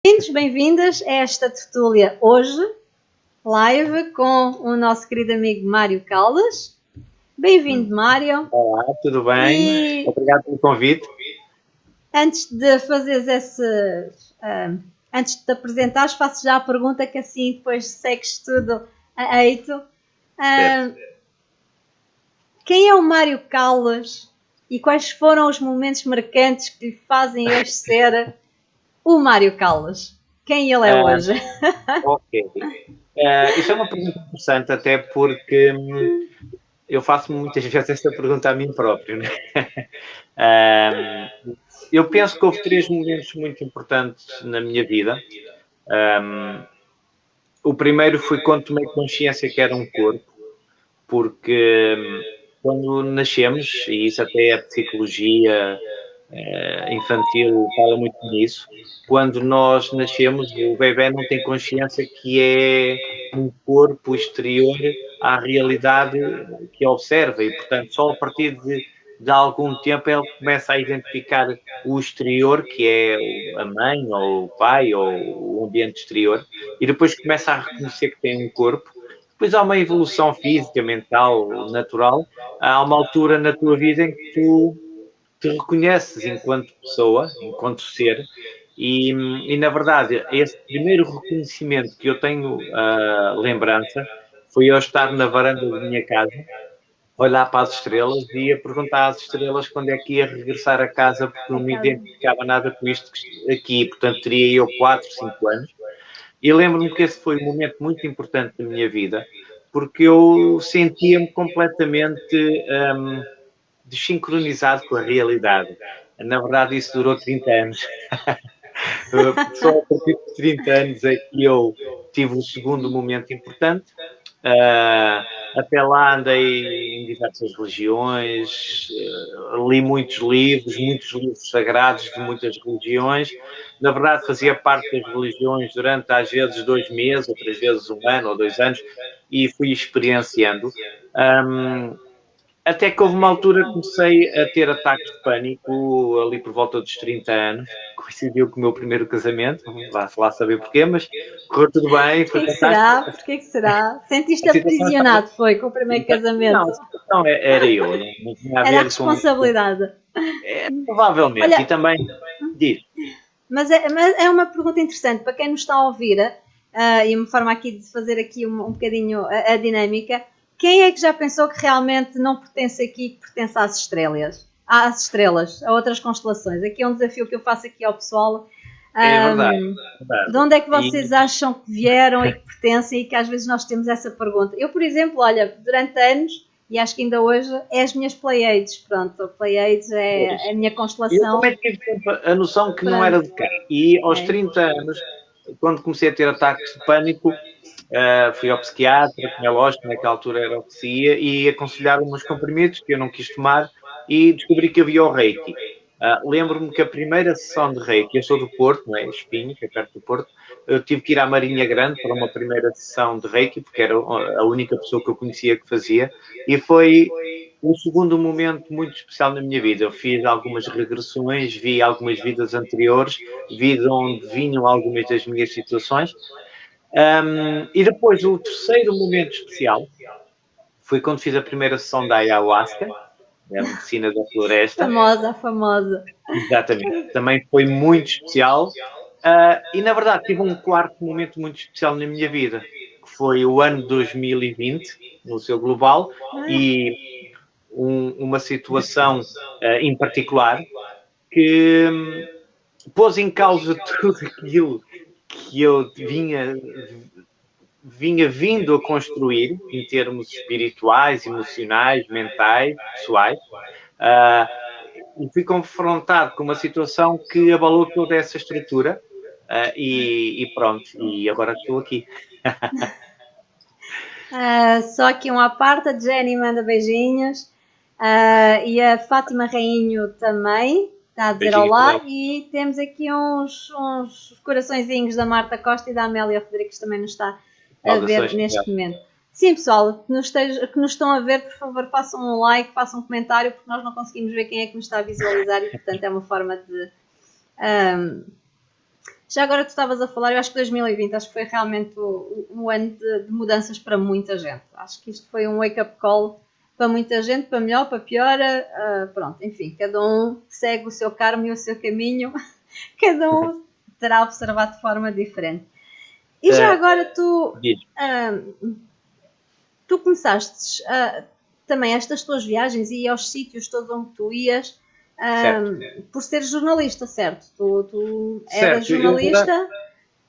Bem-vindos, bem-vindas a esta tertúlia hoje, live com o nosso querido amigo Mário Caldas. Bem-vindo, Mário. Olá, tudo bem? Obrigado pelo convite. Antes de fazeres antes de te apresentares, faço já a pergunta que assim depois segues tudo a eito. Quem é o Mário Caldas e quais foram os momentos marcantes que lhe fazem hoje ser o Mário Caldas? Quem ele é hoje? Ok. Isso é uma pergunta interessante, até porque eu faço muitas vezes esta pergunta a mim próprio, né? Eu penso que houve 3 momentos muito importantes na minha vida. O primeiro foi quando tomei consciência que era um corpo, porque quando nascemos, e isso até a psicologia infantil fala muito nisso, quando nós nascemos, o bebê não tem consciência que é um corpo exterior à realidade que observa e, portanto, só a partir de algum tempo ele começa a identificar o exterior, que é a mãe ou o pai ou o ambiente exterior, e depois começa a reconhecer que tem um corpo. Depois há uma evolução física, mental, natural. Há uma altura na tua vida em que tu te reconheces enquanto pessoa, enquanto ser, e na verdade, esse primeiro reconhecimento que eu tenho lembrança foi eu estar na varanda da minha casa, olhar para as estrelas e a perguntar às estrelas quando é que ia regressar a casa, porque não me identificava nada com isto aqui, portanto teria eu 4, 5 anos. E lembro-me que esse foi um momento muito importante da minha vida, porque eu sentia-me completamente desincronizado com a realidade. Na verdade, isso durou 30 anos. Só a partir de 30 anos é que eu tive o segundo momento importante. Até lá andei em diversas religiões, li muitos livros sagrados de muitas religiões. Na verdade, fazia parte das religiões durante, às vezes, 2 meses, outras vezes 1 ano ou 2 anos, e fui experienciando. Até que houve uma altura que comecei a ter ataques de pânico, ali por volta dos 30 anos. Coincidiu com o meu primeiro casamento, vá-se lá saber porquê, mas correu tudo bem, foi fantástico. Porquê que será? Sentiste aprisionado, foi, com o primeiro casamento? Não, a situação era eu, não tinha a Era a ver com... responsabilidade. Provavelmente, Olha, e também diz. mas é uma pergunta interessante para quem nos está a ouvir, e uma forma aqui de fazer aqui um bocadinho a dinâmica. Quem é que já pensou que realmente não pertence aqui, que pertence às estrelas? Às estrelas, a outras constelações. Aqui é um desafio que eu faço aqui ao pessoal. É verdade, verdade. De onde é que vocês acham que vieram e que pertencem e que às vezes nós temos essa pergunta? Eu, por exemplo, olha, durante anos, e acho que ainda hoje, é as minhas Pleiades. Pronto, a Pleiades é a minha constelação. Eu também tive a noção que não era de cá. E aos 30 anos, quando comecei a ter ataques de pânico, fui ao psiquiatra, tinha lógico, naquela altura era o que se ia, e aconselharam-me uns comprimidos que eu não quis tomar e descobri que havia o Reiki. Lembro-me que a primeira sessão de Reiki, eu sou do Porto, não é? Espinho, que é perto do Porto, eu tive que ir à Marinha Grande para uma primeira sessão de Reiki, porque era a única pessoa que eu conhecia que fazia, e foi um segundo momento muito especial na minha vida. Eu fiz algumas regressões, vi algumas vidas anteriores, vi de onde vinham algumas das minhas situações. E depois, o terceiro momento especial foi quando fiz a primeira sessão da Ayahuasca, da medicina da floresta. Famosa. Exatamente. Também foi muito especial. E, na verdade, tive um quarto momento muito especial na minha vida, que foi o ano 2020, no seu global, e uma situação em particular que pôs em causa tudo aquilo que eu vinha vindo a construir em termos espirituais, emocionais, mentais, pessoais, e fui confrontado com uma situação que abalou toda essa estrutura e pronto, e agora estou aqui. Só aqui uma parte, a Jenny manda beijinhos, e a Fátima Rainho também está a dizer beijinho olá, também. E temos aqui uns coraçõezinhos da Marta Costa e da Amélia Rodrigues também nos está a ver neste momento. Sim, pessoal, que nos estão a ver, por favor, façam um like, façam um comentário, porque nós não conseguimos ver quem é que nos está a visualizar e, portanto, é uma forma Já agora tu estavas a falar, eu acho que 2020 acho que foi realmente um ano de mudanças para muita gente. Acho que isto foi um wake-up call para muita gente, para melhor, para pior. Pronto, enfim, cada um segue o seu karma e o seu caminho. Cada um terá observado de forma diferente. E já agora tu começaste também estas tuas viagens e aos sítios todos onde tu ias por ser jornalista, certo? Tu eras jornalista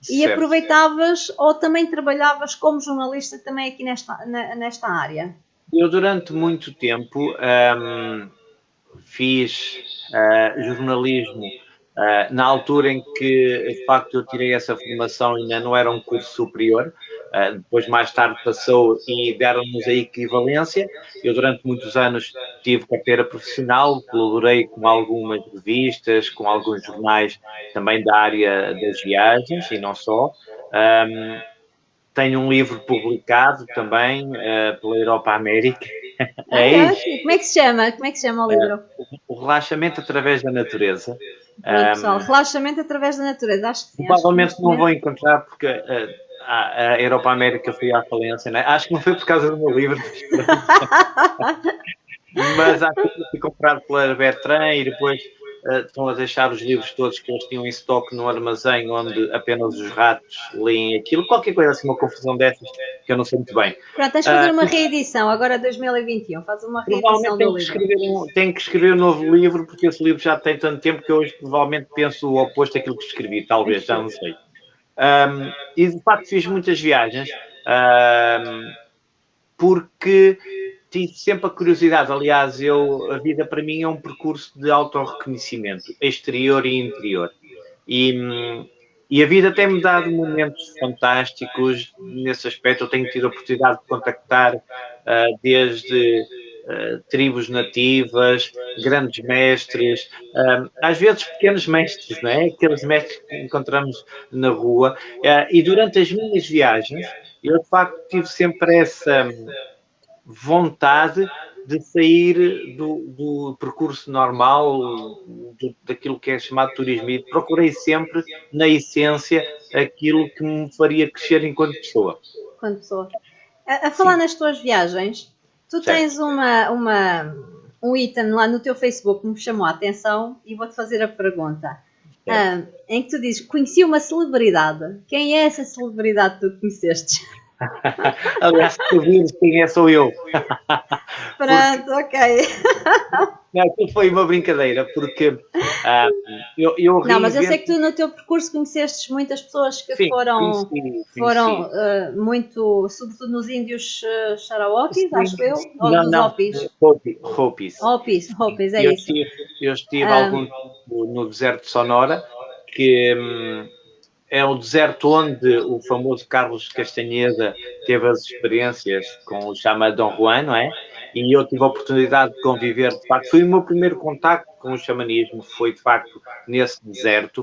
e aproveitavas ou também trabalhavas como jornalista também aqui nesta área? Eu durante muito tempo fiz jornalismo na altura em que, de facto, eu tirei essa formação ainda não era um curso superior, depois mais tarde passou e deram-nos a equivalência. Eu durante muitos anos tive carteira profissional, colaborei com algumas revistas, com alguns jornais também da área das viagens e não só. Tenho um livro publicado também pela Europa América. Como é que se chama? Como é que se chama o livro? O relaxamento através da natureza. Pronto, pessoal, relaxamento através da natureza. Acho que sim. Provavelmente não vou encontrar porque a Europa América foi à falência, né? Acho que não foi por causa do meu livro. Mas acho que fui comprado pela Bertrand e depois estão a deixar os livros todos que eles tinham em estoque no armazém onde apenas os ratos leem aquilo. Qualquer coisa assim, uma confusão dessas que eu não sei muito bem. Pronto, tens de fazer uma reedição, agora 2021. Faz uma reedição do livro. Tenho que escrever um novo livro porque esse livro já tem tanto tempo que eu hoje provavelmente penso o oposto daquilo que escrevi. Talvez, já não sei. E de facto fiz muitas viagens porque tive sempre a curiosidade. Aliás, a vida para mim é um percurso de autorreconhecimento, exterior e interior. E a vida tem-me dado momentos fantásticos nesse aspecto. Eu tenho tido a oportunidade de contactar desde tribos nativas, grandes mestres, às vezes pequenos mestres, não é? Aqueles mestres que encontramos na rua. E durante as minhas viagens, eu de facto tive sempre essa vontade de sair do percurso normal, daquilo que é chamado turismo, e procurei sempre, na essência, aquilo que me faria crescer enquanto pessoa. A falar nas tuas viagens, tu tens um item lá no teu Facebook que me chamou a atenção e vou-te fazer a pergunta. Em que tu dizes, conheci uma celebridade. Quem é essa celebridade que tu conheceste? Aliás, se tu vires quem é, sou eu. Pronto, ok. Não, aquilo foi uma brincadeira, porque eu Não, mas eu sei que tu no teu percurso conheceste muitas pessoas que foram muito, sobretudo nos índios Charawakis, acho eu, ou dos Hopis. Hopis, é isso. Eu estive algum tempo no deserto de Sonora, que é o deserto onde o famoso Carlos Castanheda teve as experiências com o chamado Dom Juan, não é? E eu tive a oportunidade de conviver, de facto, foi o meu primeiro contacto com o xamanismo, foi de facto nesse deserto,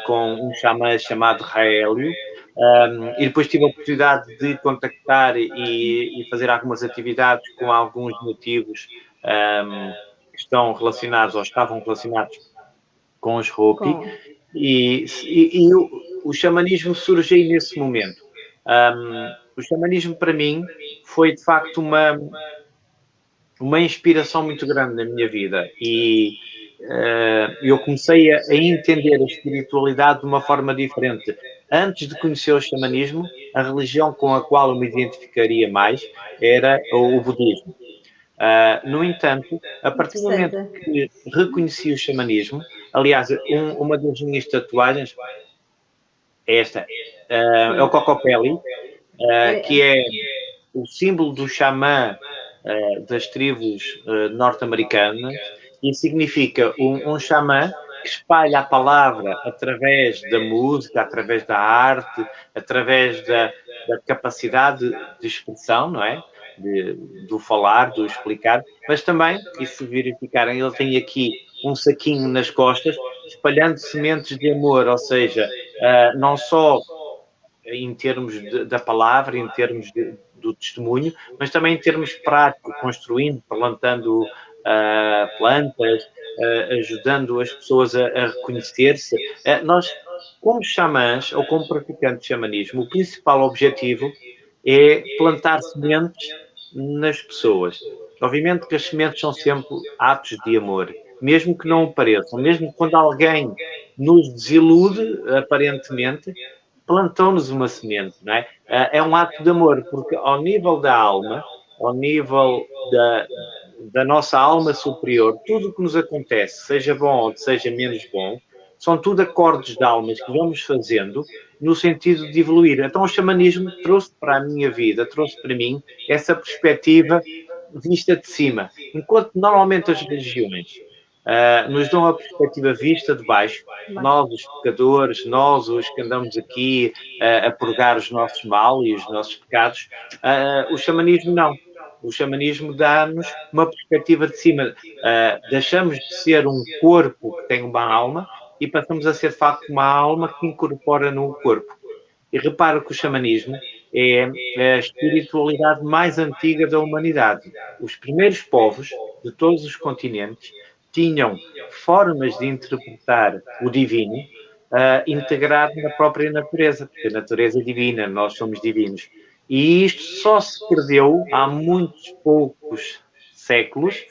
com um xamã chamado Raélio, e depois tive a oportunidade de contactar e fazer algumas atividades com alguns nativos que estão relacionados ou estavam relacionados com os Hopi. E o xamanismo surgiu nesse momento. O xamanismo, para mim, foi, de facto, uma inspiração muito grande na minha vida. E eu comecei a entender a espiritualidade de uma forma diferente. Antes de conhecer o xamanismo, a religião com a qual eu me identificaria mais era o budismo. No entanto, a partir do momento que reconheci o xamanismo, aliás, uma das minhas tatuagens é esta, é o Cocopelli, que é o símbolo do xamã das tribos norte-americanas e significa um xamã que espalha a palavra através da música, através da arte, através da capacidade de expressão, não é? Do falar, do explicar, mas também, e se verificarem, ele tem aqui um saquinho nas costas, espalhando sementes de amor, ou seja, não só em termos da palavra, em termos do testemunho, mas também em termos práticos, construindo, plantando plantas, ajudando as pessoas a reconhecer-se. Nós como xamãs ou como praticantes de xamanismo, o principal objetivo é plantar sementes nas pessoas. Obviamente que as sementes são sempre atos de amor, mesmo que não o pareçam, mesmo quando alguém nos desilude, aparentemente, plantou-nos uma semente, não é? É um ato de amor, porque ao nível da alma, ao nível da nossa alma superior, tudo o que nos acontece, seja bom ou seja menos bom, são tudo acordes de almas que vamos fazendo no sentido de evoluir. Então o xamanismo trouxe para a minha vida, trouxe para mim essa perspectiva vista de cima. Enquanto normalmente as religiões nos dão a perspectiva vista de baixo, nós os pecadores, nós os que andamos aqui a purgar os nossos males e os nossos pecados, o xamanismo não. O xamanismo dá-nos uma perspectiva de cima. Deixamos de ser um corpo que tem uma alma e passamos a ser, de facto, uma alma que incorpora no corpo. E repara que o xamanismo é a espiritualidade mais antiga da humanidade. Os primeiros povos de todos os continentes tinham formas de interpretar o divino integrado na própria natureza, porque a natureza é divina, nós somos divinos. E isto só se perdeu há muitos poucos séculos,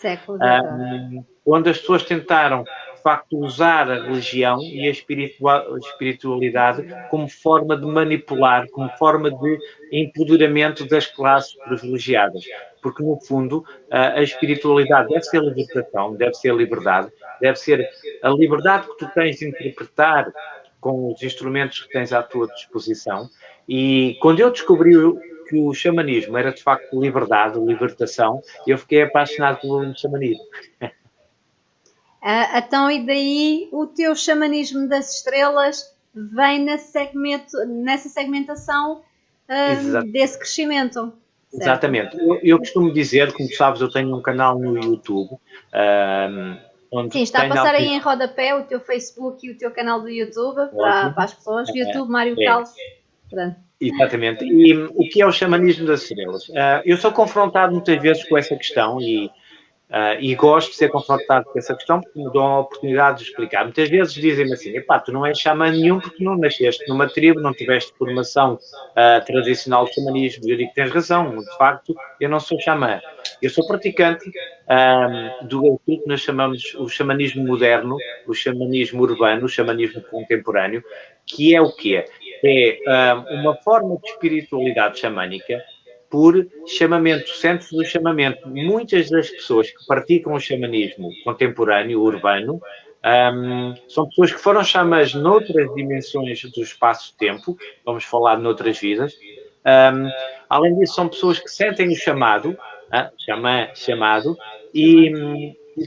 onde as pessoas tentaram, de facto, usar a religião e a espiritualidade como forma de manipular, como forma de empoderamento das classes privilegiadas. Porque, no fundo, a espiritualidade deve ser a libertação, deve ser a liberdade, deve ser a liberdade que tu tens de interpretar com os instrumentos que tens à tua disposição. E quando eu descobri que o xamanismo era, de facto, liberdade, libertação, eu fiquei apaixonado pelo xamanismo. Então, e daí o teu xamanismo das estrelas vem nessa segmentação desse crescimento. Certo? Exatamente. Eu costumo dizer, como sabes, eu tenho um canal no YouTube. Onde sim, está a passar aí em rodapé o teu Facebook e o teu canal do YouTube para as pessoas. YouTube, Mário Calvo. Exatamente. E o que é o xamanismo das estrelas? Eu sou confrontado muitas vezes com essa questão e gosto de ser confrontado com essa questão porque me dão a oportunidade de explicar. Muitas vezes dizem-me assim, epá, tu não és xamã nenhum porque não nasceste numa tribo, não tiveste formação tradicional de xamanismo. Eu digo que tens razão, de facto, eu não sou xamã. Eu sou praticante do que nós chamamos o xamanismo moderno, o xamanismo urbano, o xamanismo contemporâneo, que é o quê? É uma forma de espiritualidade xamânica por chamamento, centros do chamamento. Muitas das pessoas que praticam o xamanismo contemporâneo, urbano, são pessoas que foram xamãs noutras dimensões do espaço-tempo, vamos falar noutras vidas. Além disso, são pessoas que sentem o chamado, chamado, e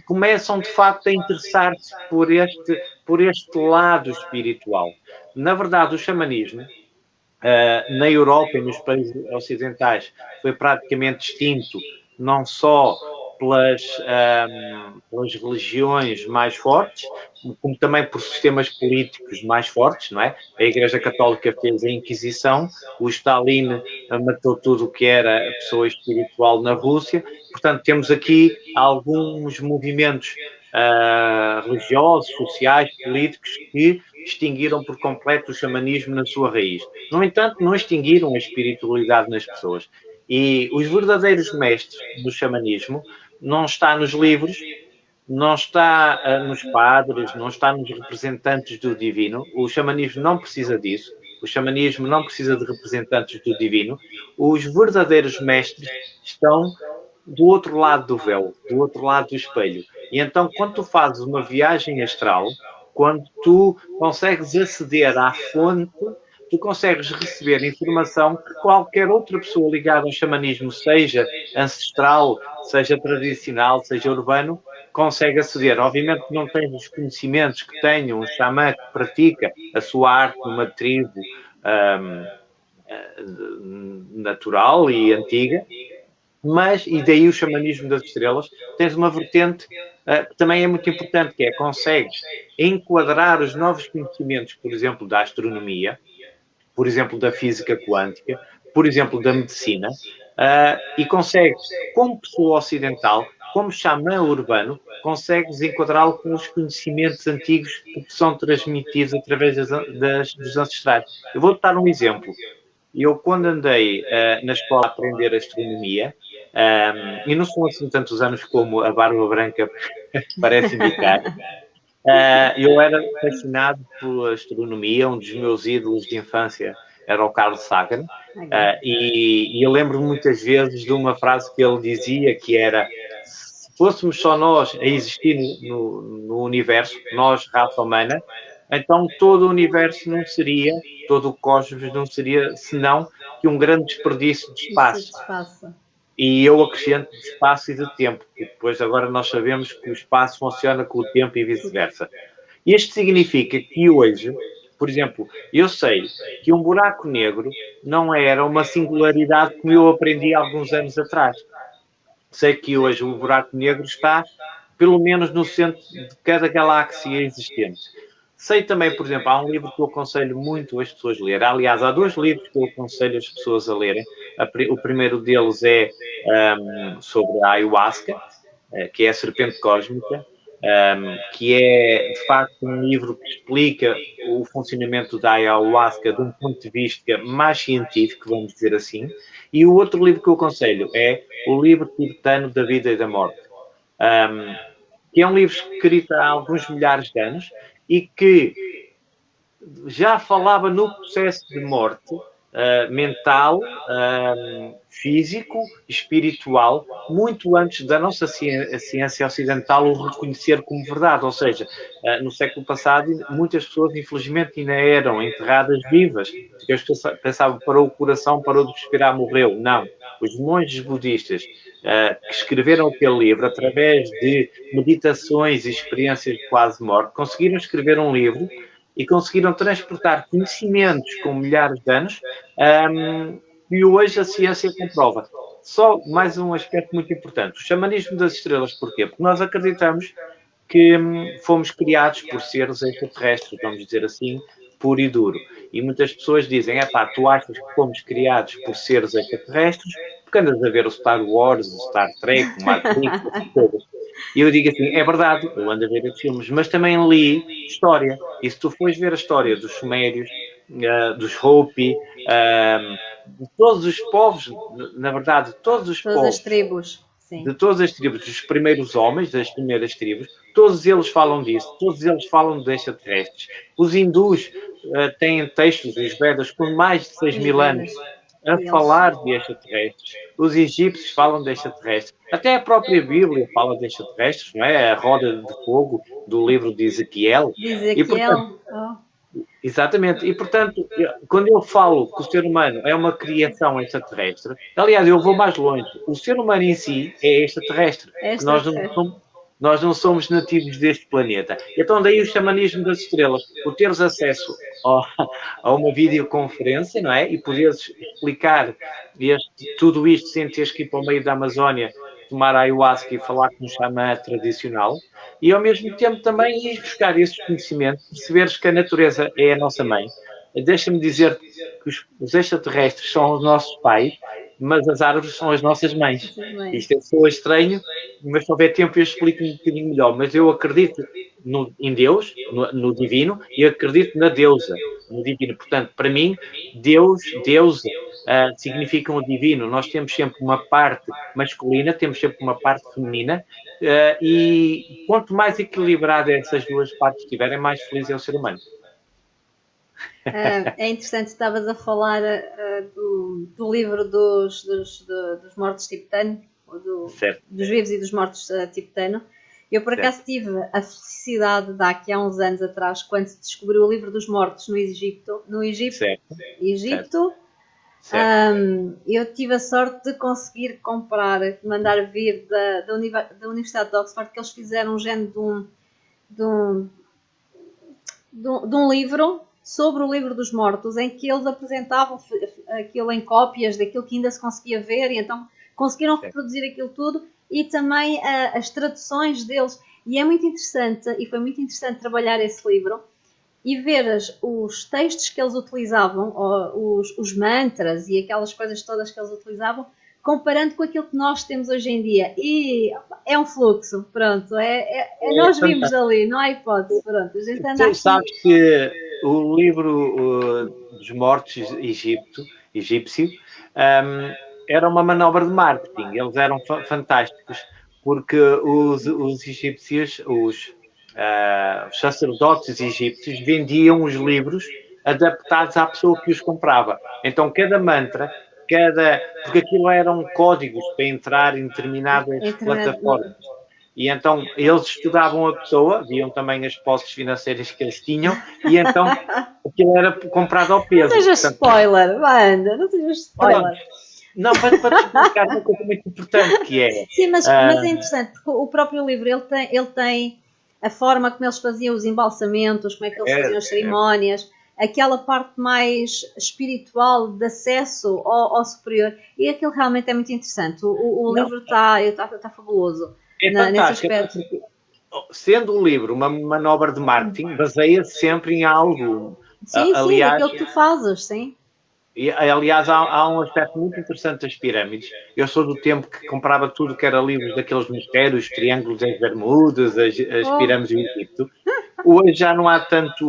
começam, de facto, a interessar-se por este lado espiritual. Na verdade, o xamanismo, na Europa e nos países ocidentais foi praticamente extinto, não só pelas religiões mais fortes, como também por sistemas políticos mais fortes, não é? A Igreja Católica fez a Inquisição, o Stalin matou tudo o que era a pessoa espiritual na Rússia, portanto temos aqui alguns movimentos religiosos, sociais, políticos que extinguiram por completo o xamanismo na sua raiz. No entanto, não extinguiram a espiritualidade nas pessoas. E os verdadeiros mestres do xamanismo não está nos livros, não está nos padres, não está nos representantes do divino. O xamanismo não precisa disso. O xamanismo não precisa de representantes do divino. Os verdadeiros mestres estão do outro lado do véu, do outro lado do espelho. E então, quando tu fazes uma viagem astral, quando tu consegues aceder à fonte, tu consegues receber informação que qualquer outra pessoa ligada ao xamanismo, seja ancestral, seja tradicional, seja urbano, consegue aceder. Obviamente que não tens os conhecimentos que tem um xamã que pratica a sua arte numa tribo natural e antiga, mas, e daí o xamanismo das estrelas, tens uma vertente que também é muito importante, que é consegues enquadrar os novos conhecimentos, por exemplo, da astronomia, por exemplo, da física quântica, por exemplo, da medicina, e consegues, como pessoa ocidental, como xamã urbano, consegues enquadrá-lo com os conhecimentos antigos que são transmitidos através dos ancestrais. Eu vou-te dar um exemplo. Eu, quando andei na escola a aprender astronomia, e não são assim tantos anos como a barba branca parece indicar, eu era fascinado pela astronomia. Um dos meus ídolos de infância era o Carl Sagan, e eu lembro muitas vezes de uma frase que ele dizia, que era: se fôssemos só nós a existir no universo, nós, raça humana, então todo o universo não seria, todo o cosmos não seria senão que um grande desperdício de espaço. E eu acrescento de espaço e de tempo, e depois agora nós sabemos que o espaço funciona com o tempo e vice-versa. Isto significa que hoje, por exemplo, eu sei que um buraco negro não era uma singularidade como eu aprendi há alguns anos atrás. Sei que hoje o buraco negro está pelo menos no centro de cada galáxia existente. Sei também, por exemplo, há um livro que eu aconselho muito as pessoas a ler. Aliás, há 2 livros que eu aconselho as pessoas a lerem. O primeiro deles é sobre a ayahuasca, que é a serpente cósmica, que é, de facto, um livro que explica o funcionamento da ayahuasca de um ponto de vista mais científico, vamos dizer assim. E o outro livro que eu aconselho é o livro tibetano da vida e da morte, que é um livro escrito há alguns milhares de anos e que já falava no processo de morte mental, físico, espiritual, muito antes da nossa ciência ocidental o reconhecer como verdade. Ou seja, no século passado, muitas pessoas, infelizmente, ainda eram enterradas vivas. Eles pensavam: parou o coração, parou de respirar, morreu. Não. Os monges budistas que escreveram aquele livro, através de meditações e experiências de quase morte, conseguiram escrever um livro e conseguiram transportar conhecimentos com milhares de anos, e hoje a ciência comprova. Só mais um aspecto muito importante: o xamanismo das estrelas. Porquê? Porque nós acreditamos que fomos criados por seres extraterrestres, vamos dizer assim, puro e duro. E muitas pessoas dizem: tu achas que fomos criados por seres extraterrestres porque andas a ver o Star Wars, o Star Trek, o Matrix, essas coisas. E eu digo assim: é verdade, eu ando a ver os filmes, mas também li história. E se tu fores ver a história dos Sumérios, dos Hopi, de todos os povos, na verdade, todos os povos, as tribos, sim, de todas as tribos, dos primeiros homens, das primeiras tribos, todos eles falam disso, todos eles falam de extraterrestres. Os hindus têm textos, os Vedas, com mais de 6.000 anos, a falar de extraterrestres. Os egípcios falam de extraterrestres. Até a própria Bíblia fala de extraterrestres, não é? A roda de fogo do livro de Ezequiel. E, portanto, exatamente. E, portanto, quando eu falo que o ser humano é uma criação extraterrestre, aliás, eu vou mais longe. O ser humano em si é extraterrestre. Nós não somos nativos deste planeta. Então, daí o xamanismo das estrelas. O teres acesso a uma videoconferência, não é? E poderes explicar tudo isto sem teres que ir para o meio da Amazónia, tomar ayahuasca e falar com um xamã tradicional. E, ao mesmo tempo, também ir buscar esses conhecimentos, perceberes que a natureza é a nossa mãe. Deixa-me dizer que os extraterrestres são os nossos pais, mas as árvores são as nossas mães. Isto soa estranho, mas se houver tempo eu explico um bocadinho melhor. Mas eu acredito em Deus, no divino, e acredito na deusa, no divino. Portanto, para mim, deusa, significam o divino. Nós temos sempre uma parte masculina, temos sempre uma parte feminina, e quanto mais equilibrada essas duas partes estiverem, mais feliz é o ser humano. É interessante, estavas a falar do livro dos mortos tibetanos, dos vivos e dos mortos tibetanos. Eu, por acaso, tive a felicidade de aqui há uns anos atrás, quando se descobriu o livro dos mortos no Egito, eu tive a sorte de conseguir comprar, mandar vir da Universidade de Oxford, que eles fizeram um género de um livro sobre o livro dos mortos, em que eles apresentavam aquilo em cópias daquilo que ainda se conseguia ver, e então conseguiram reproduzir aquilo tudo, e também as traduções deles. E é muito interessante, e foi muito interessante trabalhar esse livro e ver os textos que eles utilizavam, os mantras e aquelas coisas todas que eles utilizavam, comparando com aquilo que nós temos hoje em dia. E é um fluxo, pronto. Nós vimos ali, não há hipótese, pronto. A gente anda aqui. Sabes que o livro dos mortos egípcio, era uma manobra de marketing. Eles eram fantásticos, porque os egípcios, os sacerdotes egípcios, vendiam os livros adaptados à pessoa que os comprava. Então, cada mantra, porque aquilo eram códigos para entrar em determinadas plataformas. E então eles estudavam a pessoa, viam também as posses financeiras que eles tinham, e então aquilo era comprado ao peso. Não seja spoiler, Wanda, não seja spoiler. Não, para te explicar uma coisa muito importante que é... Sim, mas é interessante, porque o próprio livro, ele tem a forma como eles faziam os embalsamentos, como é que eles faziam as cerimónias, aquela parte mais espiritual de acesso ao superior, e aquilo realmente é muito interessante. O livro está fabuloso. É fantástico, porque, sendo um livro uma manobra de marketing, baseia-se sempre em algo. Sim, aliás, aquilo que tu fazes, sim. E, aliás, há um aspecto muito interessante das pirâmides. Eu sou do tempo que comprava tudo que era livros daqueles mistérios, triângulos das Bermudas, as pirâmides do Egito. Hoje já não há tanto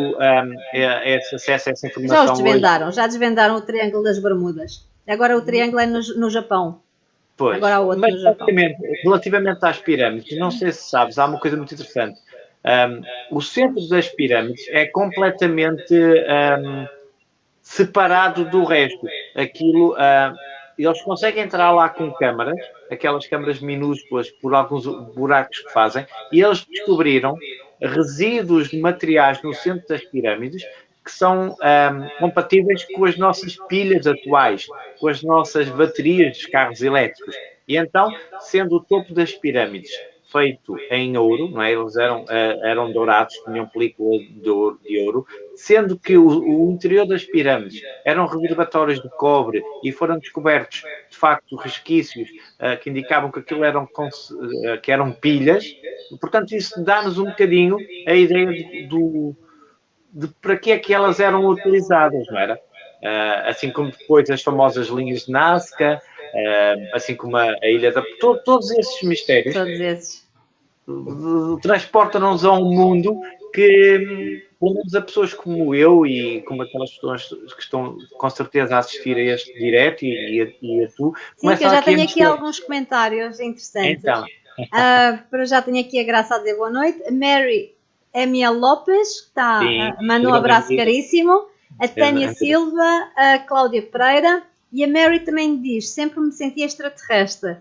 esse acesso a essa informação. Já desvendaram o Triângulo das Bermudas. Agora o triângulo é no Japão. Pois, agora há outro mas no Japão. Relativamente às pirâmides, não sei se sabes, há uma coisa muito interessante. O centro das pirâmides é completamente separado do resto. Aquilo, eles conseguem entrar lá com câmaras, aquelas câmaras minúsculas por alguns buracos que fazem, e eles descobriram resíduos de materiais no centro das pirâmides que são compatíveis com as nossas pilhas atuais, com as nossas baterias dos carros elétricos. E então, sendo o topo das pirâmides feito em ouro, não é? Eles eram dourados, tinham película de ouro, sendo que o interior das pirâmides eram reservatórios de cobre e foram descobertos, de facto, resquícios que indicavam que aquilo que eram pilhas. Portanto, isso dá-nos um bocadinho a ideia de para que é que elas eram utilizadas, não era? Assim como depois as famosas linhas de Nazca, assim como a Ilha da... Todos esses mistérios transportam-nos a um mundo que, pelo menos a pessoas como eu e como aquelas pessoas que estão com certeza a assistir a este direto e a tu... Sim, que eu já tenho aqui alguns comentários interessantes. Então. Para já tenho aqui a Graça a dizer boa noite. Mary Emia Lopes, manda um abraço caríssimo. A Tânia Silva, a Cláudia Pereira e a Mary também diz: sempre me senti extraterrestre.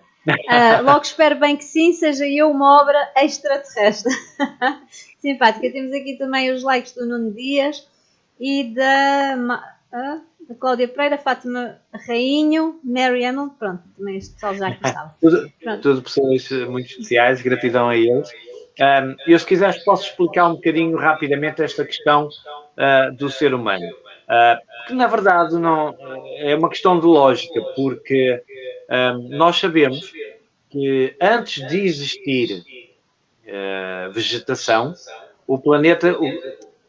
Logo espero bem que sim, seja eu uma obra extraterrestre. Simpática. Temos aqui também os likes do Nuno Dias e da Cláudia Pereira, Fátima Rainho, Mary Emily. Pronto, também este pessoal já aqui estava. Tudo pessoas muito especiais, gratidão a eles. Eu, se quiseres, posso explicar um bocadinho rapidamente esta questão do ser humano. Porque, na verdade, não, é uma questão de lógica, porque nós sabemos que antes de existir vegetação, o planeta,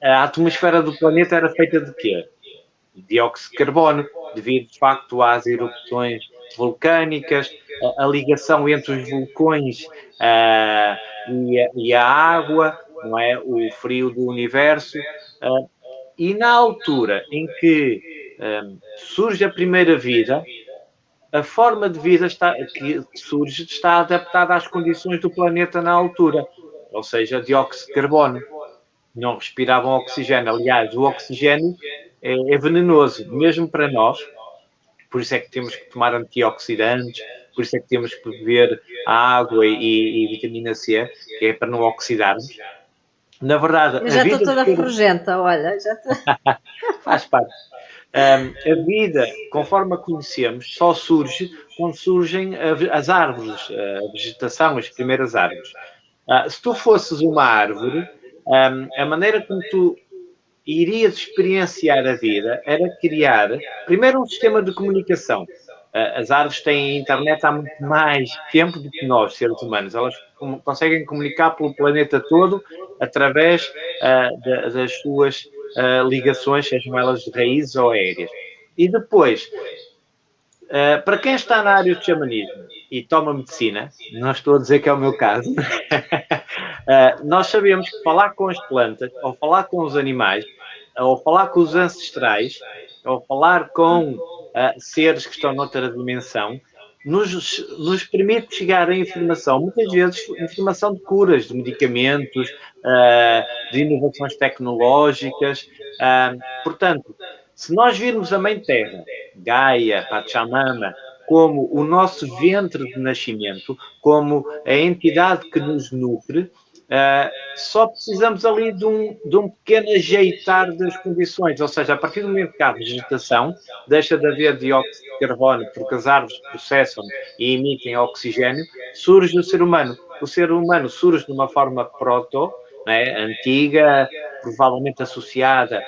a atmosfera do planeta era feita de quê? Dióxido de carbono, devido, de facto, às erupções vulcânicas, a ligação entre os vulcões e a água, não é? O frio do universo. E na altura em que surge a primeira vida, a forma de vida que surge está adaptada às condições do planeta na altura, ou seja, dióxido de carbono. Não respiravam oxigênio. Aliás, o oxigênio é venenoso, mesmo para nós. Por isso é que temos que tomar antioxidantes, por isso é que temos que beber água e vitamina C, que é para não oxidarmos. Na verdade, eu já estou toda ferrugenta, olha. Já estou... Faz parte. A vida, conforme a conhecemos, só surge quando surgem as árvores, a vegetação, as primeiras árvores. Se tu fosses uma árvore, a maneira como tu irias experienciar a vida era criar, primeiro, um sistema de comunicação. As árvores têm internet há muito mais tempo do que nós, seres humanos. Elas conseguem comunicar pelo planeta todo através das suas ligações, sejam elas de raízes ou aéreas. E depois, Para quem está na área do xamanismo e toma medicina, não estou a dizer que é o meu caso, nós sabemos que falar com as plantas, ou falar com os animais, ou falar com os ancestrais, ou falar com seres que estão noutra dimensão, nos permite chegar a informação, muitas vezes informação de curas, de medicamentos, de inovações tecnológicas. Portanto, se nós virmos a Mãe Terra, Gaia, Pachamama, como o nosso ventre de nascimento, como a entidade que nos nutre, só precisamos ali de um pequeno ajeitar das condições, ou seja, a partir do momento que há vegetação, deixa de haver dióxido de carbono, porque as árvores processam e emitem oxigênio, surge o ser humano. O ser humano surge de uma forma proto, né, antiga, provavelmente associada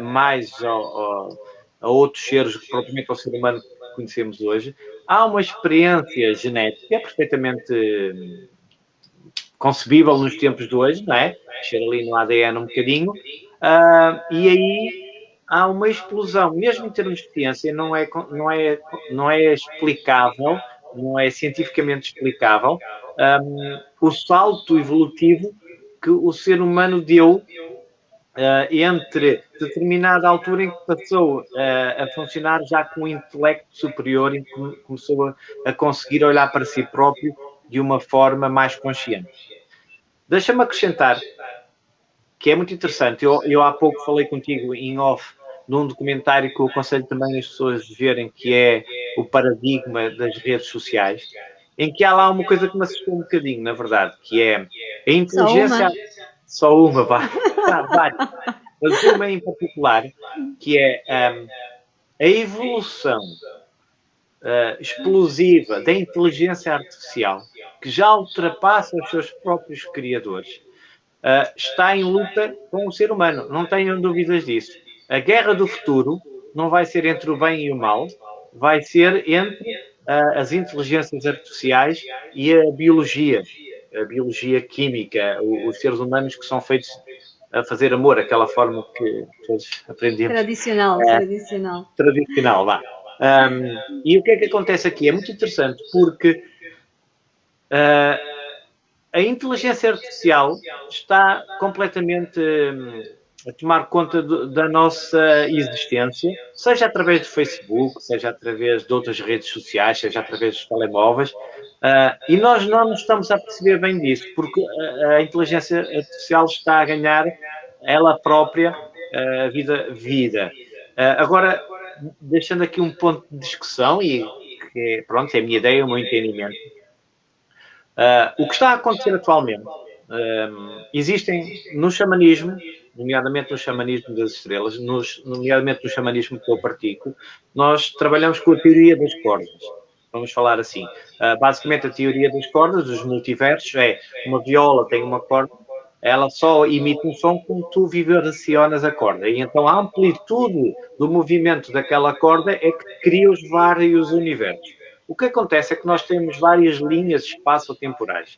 mais a outros seres que propriamente ao ser humano que conhecemos hoje. Há uma experiência genética perfeitamente concebível nos tempos de hoje, não é? Mexer ali no ADN um bocadinho, e aí há uma explosão, mesmo em termos de ciência, não é explicável, não é cientificamente explicável, o salto evolutivo que o ser humano deu entre determinada altura em que passou a funcionar já com um intelecto superior e começou a conseguir olhar para si próprio de uma forma mais consciente. Deixa-me acrescentar que é muito interessante. Eu há pouco falei contigo em off num documentário que eu aconselho também as pessoas a verem, que é o paradigma das redes sociais, em que há lá uma coisa que me assustou um bocadinho, na verdade, que é a inteligência... Só uma, vá. Mas uma em particular, que é a evolução explosiva da inteligência artificial, que já ultrapassa os seus próprios criadores, está em luta com o ser humano. Não tenham dúvidas disso. A guerra do futuro não vai ser entre o bem e o mal, vai ser entre as inteligências artificiais e a biologia química, os seres humanos que são feitos a fazer amor, aquela forma que todos aprendemos. Tradicional, vá. E o que é que acontece aqui? É muito interessante porque a inteligência artificial está completamente a tomar conta da nossa existência, seja através do Facebook, seja através de outras redes sociais, seja através dos telemóveis, e nós não nos estamos a perceber bem disso, porque a inteligência artificial está a ganhar ela própria vida. Agora, deixando aqui um ponto de discussão, e que pronto, é a minha ideia, o meu entendimento. O que está a acontecer atualmente, existem no xamanismo, nomeadamente no xamanismo das estrelas, nomeadamente no xamanismo que eu pratico, nós trabalhamos com a teoria das cordas. Vamos falar assim. Basicamente, a teoria das cordas, dos multiversos, é uma viola tem uma corda, ela só emite um som quando tu vibracionas a corda. E então a amplitude do movimento daquela corda é que cria os vários universos. O que acontece é que nós temos várias linhas espaço-temporais.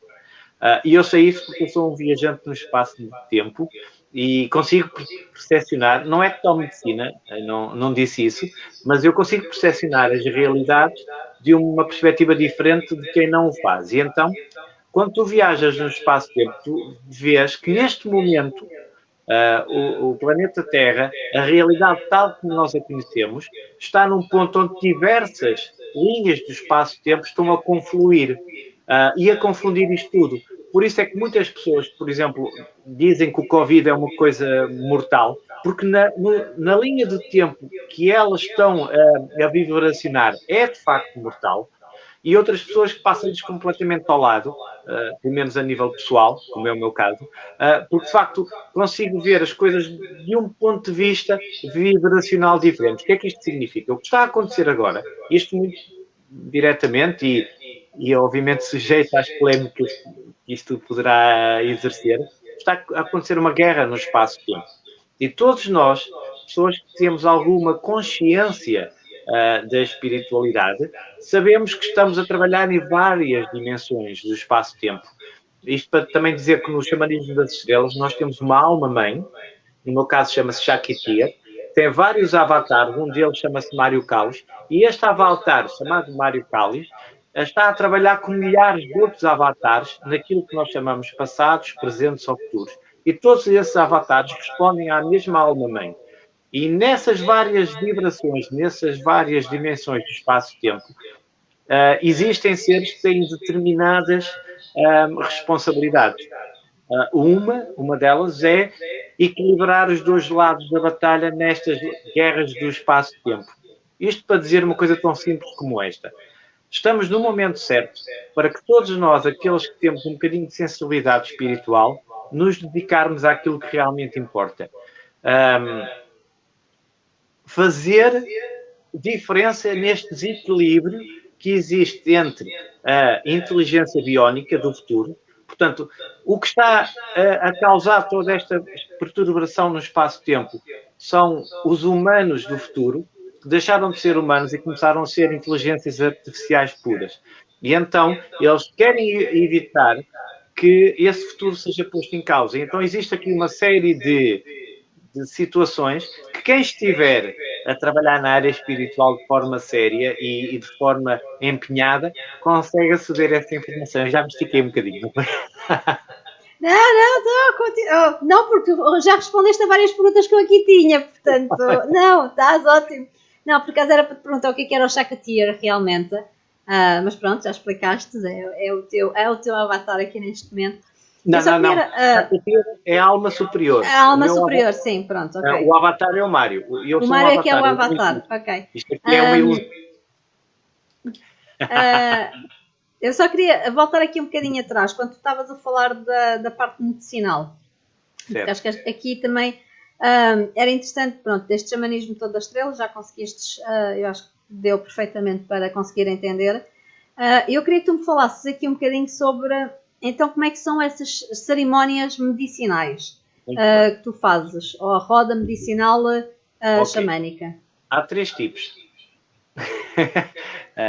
E eu sei isso porque eu sou um viajante no espaço-tempo e consigo percepcionar, não é que tomo medicina, não disse isso, mas eu consigo percepcionar as realidades de uma perspectiva diferente de quem não o faz. E então, quando tu viajas no espaço-tempo, tu vês que neste momento o planeta Terra, a realidade tal como nós a conhecemos, está num ponto onde diversas linhas do espaço-tempo estão a confluir e a confundir isto tudo. Por isso é que muitas pessoas, por exemplo, dizem que o Covid é uma coisa mortal, porque na linha de tempo que elas estão a vibracionar é de facto mortal, e outras pessoas que passam-lhes completamente ao lado, pelo menos a nível pessoal, como é o meu caso, porque de facto consigo ver as coisas de um ponto de vista vibracional diferente. O que é que isto significa? O que está a acontecer agora, isto muito diretamente e obviamente sujeito às polémicas que isto poderá exercer, está a acontecer uma guerra no espaço-tempo. E todos nós, pessoas que temos alguma consciência da espiritualidade, sabemos que estamos a trabalhar em várias dimensões do espaço-tempo. Isto para também dizer que no xamanismo das estrelas nós temos uma alma-mãe, no meu caso chama-se Shakti, tem vários avatares, um deles chama-se Mário Calles, e este avatar, chamado Mário Calles, está a trabalhar com milhares de outros avatares naquilo que nós chamamos passados, presentes ou futuros. E todos esses avatares respondem à mesma alma-mãe. E nessas várias vibrações, nessas várias dimensões do espaço-tempo, existem seres que têm determinadas responsabilidades. Uma delas é equilibrar os dois lados da batalha nestas guerras do espaço-tempo. Isto para dizer uma coisa tão simples como esta. Estamos no momento certo para que todos nós, aqueles que temos um bocadinho de sensibilidade espiritual, nos dedicarmos àquilo que realmente importa. Fazer diferença neste desequilíbrio que existe entre a inteligência biónica do futuro. Portanto, o que está a causar toda esta perturbação no espaço-tempo são os humanos do futuro, que deixaram de ser humanos e começaram a ser inteligências artificiais puras. E então, eles querem evitar que esse futuro seja posto em causa. Então, existe aqui uma série de situações que quem estiver a trabalhar na área espiritual de forma séria e de forma empenhada consegue aceder a essa informação. Eu já me estiquei um bocadinho, não foi? Não, porque já respondeste a várias perguntas que eu aqui tinha, portanto, não, estás ótimo. Não, por acaso era para te perguntar o que era o Shakatir realmente, mas pronto, já explicaste, é o teu avatar aqui neste momento. Não. É a alma superior. A alma superior, avatar, sim, pronto. Okay. O avatar é o Mário. O Mário é que é o avatar, ok. Isto aqui é uma ilusão. Eu só queria voltar aqui um bocadinho atrás, quando tu estavas a falar da parte medicinal. Porque acho que aqui também era interessante, pronto, deste xamanismo todo das estrelas, já conseguiste, eu acho que deu perfeitamente para conseguir entender. Eu queria que tu me falasses aqui um bocadinho sobre... Então, como é que são essas cerimónias medicinais que tu fazes? Ou a roda medicinal xamânica? Há 3 tipos.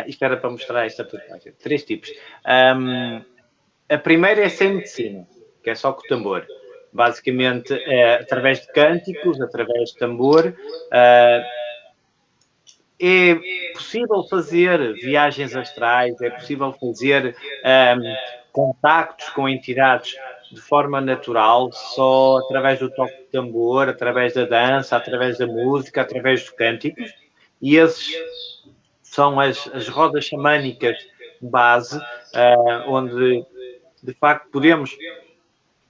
Isto era para mostrar esta propagem. 3 tipos. A primeira é sem medicina, que é só com o tambor. Basicamente, através de cânticos, através de tambor. É possível fazer viagens astrais, é possível fazer contactos com entidades de forma natural, só através do toque de tambor, através da dança, através da música, através dos cânticos. E esses são as rodas xamânicas base, onde de facto podemos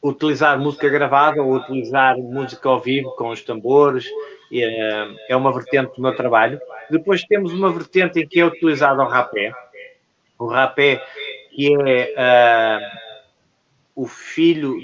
utilizar música gravada ou utilizar música ao vivo com os tambores. É uma vertente do meu trabalho. Depois temos uma vertente em que é utilizado o rapé. O rapé, que é o filho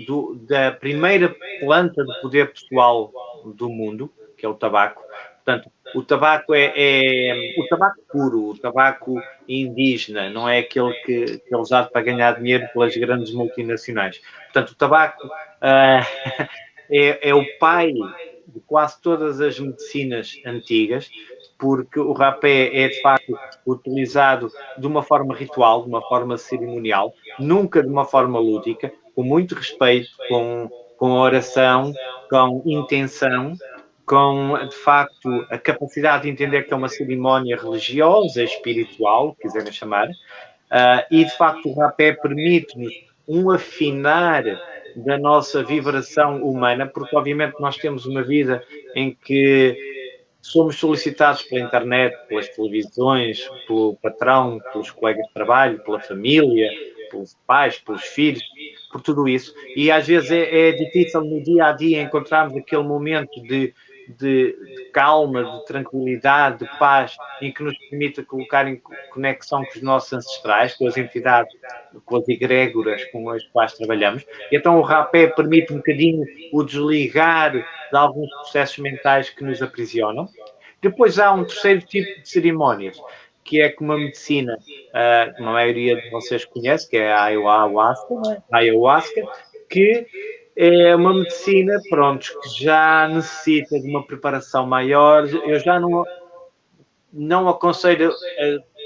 da primeira planta de poder pessoal do mundo, que é o tabaco. Portanto, o tabaco é o tabaco puro, o tabaco indígena, não é aquele que é usado para ganhar dinheiro pelas grandes multinacionais. Portanto, o tabaco é o pai de quase todas as medicinas antigas, porque o rapé é, de facto, utilizado de uma forma ritual, de uma forma cerimonial, nunca de uma forma lúdica, com muito respeito, com oração, com intenção, com, de facto, a capacidade de entender que é uma cerimónia religiosa, espiritual, quiserem chamar, e, de facto, o rapé permite-nos um afinar da nossa vibração humana, porque, obviamente, nós temos uma vida em que somos solicitados pela internet, pelas televisões, pelo patrão, pelos colegas de trabalho, pela família, pelos pais, pelos filhos, por tudo isso. E às vezes é difícil no dia a dia encontrarmos aquele momento de calma, de tranquilidade, de paz, em que nos permita colocar em conexão com os nossos ancestrais, com as entidades, com as egrégoras com as quais trabalhamos. E então o rapé permite um bocadinho o desligar de alguns processos mentais que nos aprisionam. Depois há um terceiro tipo de cerimónias, que é como a medicina, que a maioria de vocês conhece, que é a ayahuasca, que é uma medicina, pronto, que já necessita de uma preparação maior. Eu já não aconselho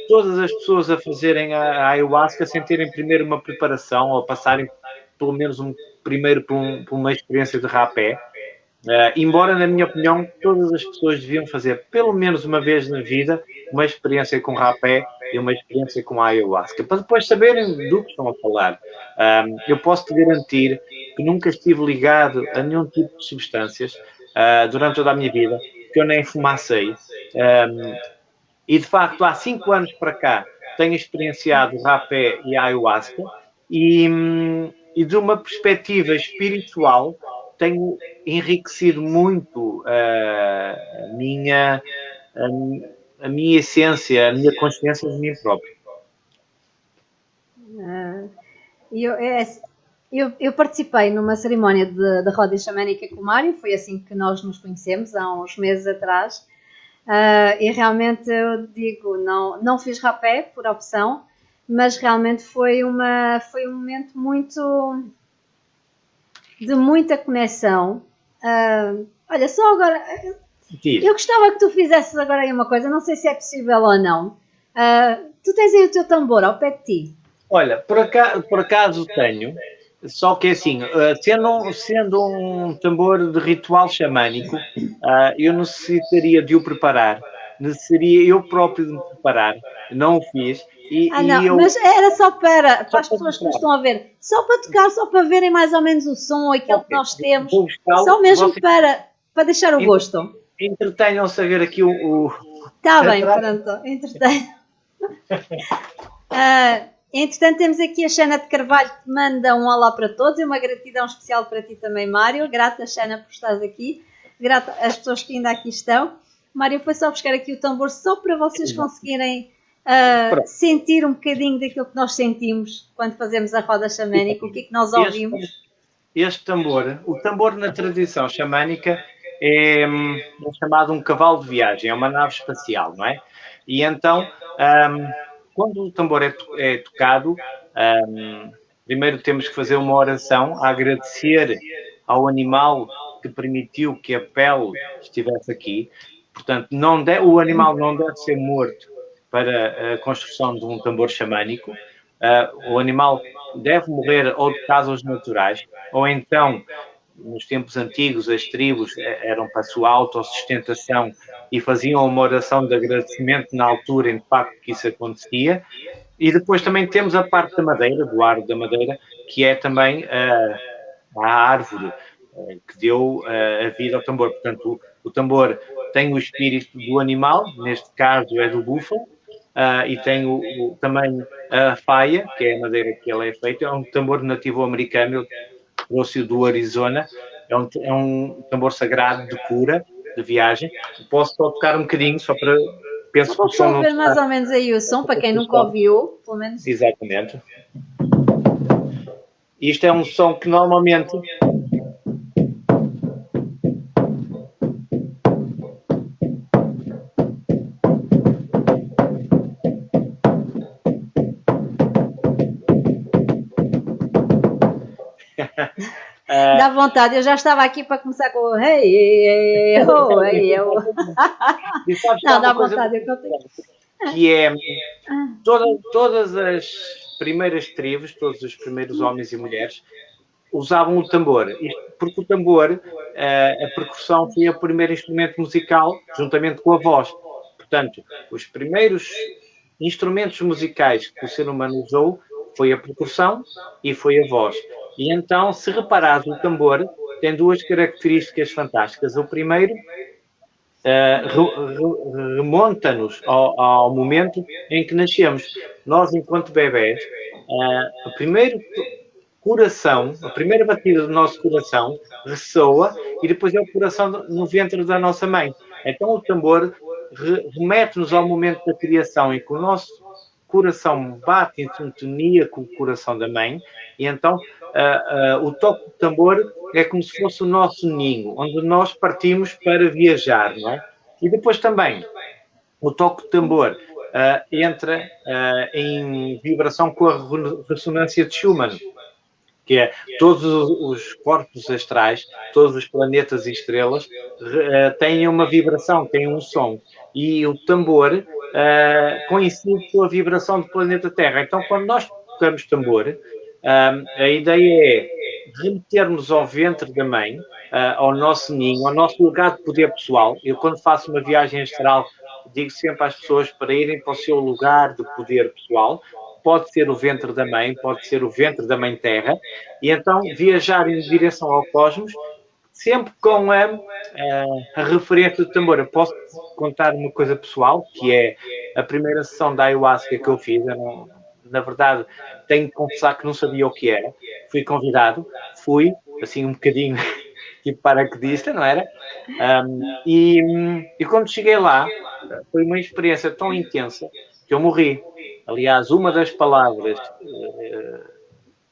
todas as pessoas a fazerem a ayahuasca sem terem primeiro uma preparação ou passarem pelo menos primeiro por uma experiência de rapé, Embora, na minha opinião, todas as pessoas deviam fazer pelo menos uma vez na vida uma experiência com rapé e uma experiência com ayahuasca, para depois saberem do que estão a falar. Eu posso te garantir que nunca estive ligado a nenhum tipo de substâncias durante toda a minha vida, que eu nem fumacei. E, de facto, há 5 anos para cá, tenho experienciado rapé e ayahuasca e de uma perspectiva espiritual, tenho enriquecido muito a minha essência, a minha consciência de mim próprio. Eu participei numa cerimónia de roda xamânica com o Mário, foi assim que nós nos conhecemos, há uns meses atrás, e realmente eu digo, não fiz rapé por opção, mas realmente foi um momento de muita conexão. Olha, só agora, eu gostava que tu fizesses agora aí uma coisa, não sei se é possível ou não. Tu tens aí o teu tambor ao pé de ti? Olha, por acaso tenho, só que assim, sendo um tambor de ritual xamânico, eu necessitaria de o preparar, necessitaria eu próprio de me preparar, não o fiz. Mas era só para as pessoas que nos estão a ver, só para tocar, só para verem mais ou menos o som, aquilo que nós temos, só mesmo para deixar o gosto. Entretenham-se a ver aqui o... Está bem, pronto, entretenham. Entretanto, temos aqui a Xana de Carvalho que manda um olá para todos e uma gratidão especial para ti também, Mário. Grata, Xana, por estares aqui. Grata às pessoas que ainda aqui estão. Mário, foi só buscar aqui o tambor só para vocês conseguirem sentir um bocadinho daquilo que nós sentimos quando fazemos a roda xamânica, o que é que nós ouvimos. Este tambor, o tambor na tradição xamânica é chamado um cavalo de viagem, é uma nave espacial, não é? E então, quando o tambor é tocado, primeiro temos que fazer uma oração a agradecer ao animal que permitiu que a pele estivesse aqui. Portanto, o animal não deve ser morto para a construção de um tambor xamânico. O animal deve morrer ou de causas naturais, ou então, nos tempos antigos, as tribos eram para a sua autossustentação e faziam uma oração de agradecimento na altura em que de facto isso acontecia. E depois também temos a parte da madeira, do arco da madeira, que é também a árvore que deu a vida ao tambor. Portanto, o tambor tem o espírito do animal, neste caso é do búfalo, e tem também a faia, que é a madeira que ele é feito. É um tambor nativo americano, eu trouxe-o do Arizona. É um tambor sagrado de cura, de viagem. Posso só tocar um bocadinho, só para... Penso que só ver mais ou menos aí o som, para quem nunca ouviu, pelo menos. Exatamente. Isto é um som que normalmente... Dá vontade, eu já estava aqui para começar com o hey, oh, hey, oh. Não, dá vontade, eu consigo. Que é todas as primeiras tribos, todos os primeiros homens e mulheres usavam o tambor, porque o tambor, a percussão foi o primeiro instrumento musical juntamente com a voz. Portanto, os primeiros instrumentos musicais que o ser humano usou foi a percussão e foi a voz. E então, se reparares, o tambor tem duas características fantásticas. O primeiro, remonta-nos ao momento em que nascemos. Nós, enquanto bebés, o primeiro coração, a primeira batida do nosso coração ressoa e depois é o coração no ventre da nossa mãe. Então, o tambor remete-nos ao momento da criação em que o nosso coração bate em sintonia com o coração da mãe e então o toque do tambor é como se fosse o nosso ninho, onde nós partimos para viajar, não é? E depois também o toque do tambor entra em vibração com a ressonância de Schumann, que é todos os corpos astrais, todos os planetas e estrelas têm uma vibração, têm um som. E o tambor coincide com a vibração do planeta Terra. Então, quando nós tocamos tambor, a ideia é remetermos ao ventre da mãe, ao nosso ninho, ao nosso lugar de poder pessoal. Eu, quando faço uma viagem astral, digo sempre às pessoas para irem para o seu lugar de poder pessoal. Pode ser o ventre da mãe, pode ser o ventre da mãe terra, e então viajar em direção ao cosmos, sempre com a referência do tambor. Eu posso contar uma coisa pessoal, que é a primeira sessão da ayahuasca que eu fiz. Eu não, na verdade, tenho que confessar que não sabia o que era. Fui convidado, fui, assim, um bocadinho tipo paraquedista, não era? E quando cheguei lá, foi uma experiência tão intensa que eu morri. Aliás, uma das palavras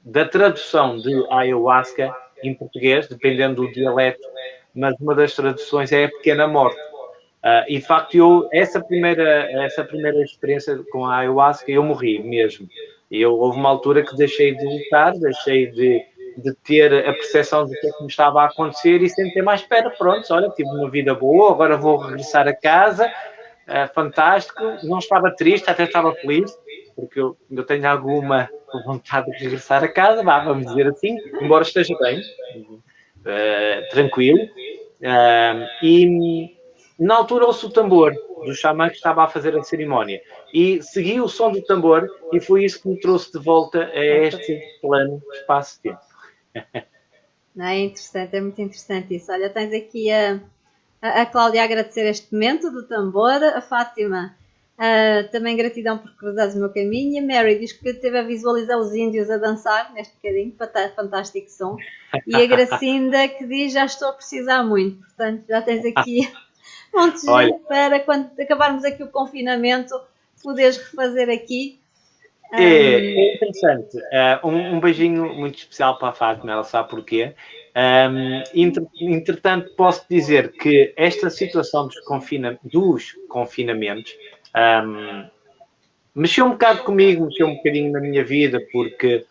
da tradução de ayahuasca em português, dependendo do dialeto, mas uma das traduções é a pequena morte. E de facto, essa primeira experiência com a ayahuasca, eu morri mesmo. Houve uma altura que deixei de lutar, deixei de ter a percepção do que é que me estava a acontecer e sentei mais espera, pronto, olha, tive uma vida boa, agora vou regressar a casa, fantástico, não estava triste, até estava feliz, porque eu tenho alguma vontade de regressar a casa, vamos dizer assim, embora esteja bem, tranquilo. E na altura ouço o tambor do xamã que estava a fazer a cerimónia e segui o som do tambor e foi isso que me trouxe de volta a este plano espaço-tempo. Não é interessante, é muito interessante isso. Olha, tens aqui a Cláudia a agradecer este momento do tambor, a Fátima também gratidão por cruzares o meu caminho, a Mary diz que teve a visualizar os índios a dançar neste bocadinho, fantástico som, e a Gracinda que diz já estou a precisar muito, portanto já tens aqui monte de gente para quando acabarmos aqui o confinamento poderes refazer aqui. É interessante. Um beijinho muito especial para a Fátima, ela sabe porquê. Entretanto, posso dizer que esta situação dos confinamentos mexeu um bocado comigo, mexeu um bocadinho na minha vida, porque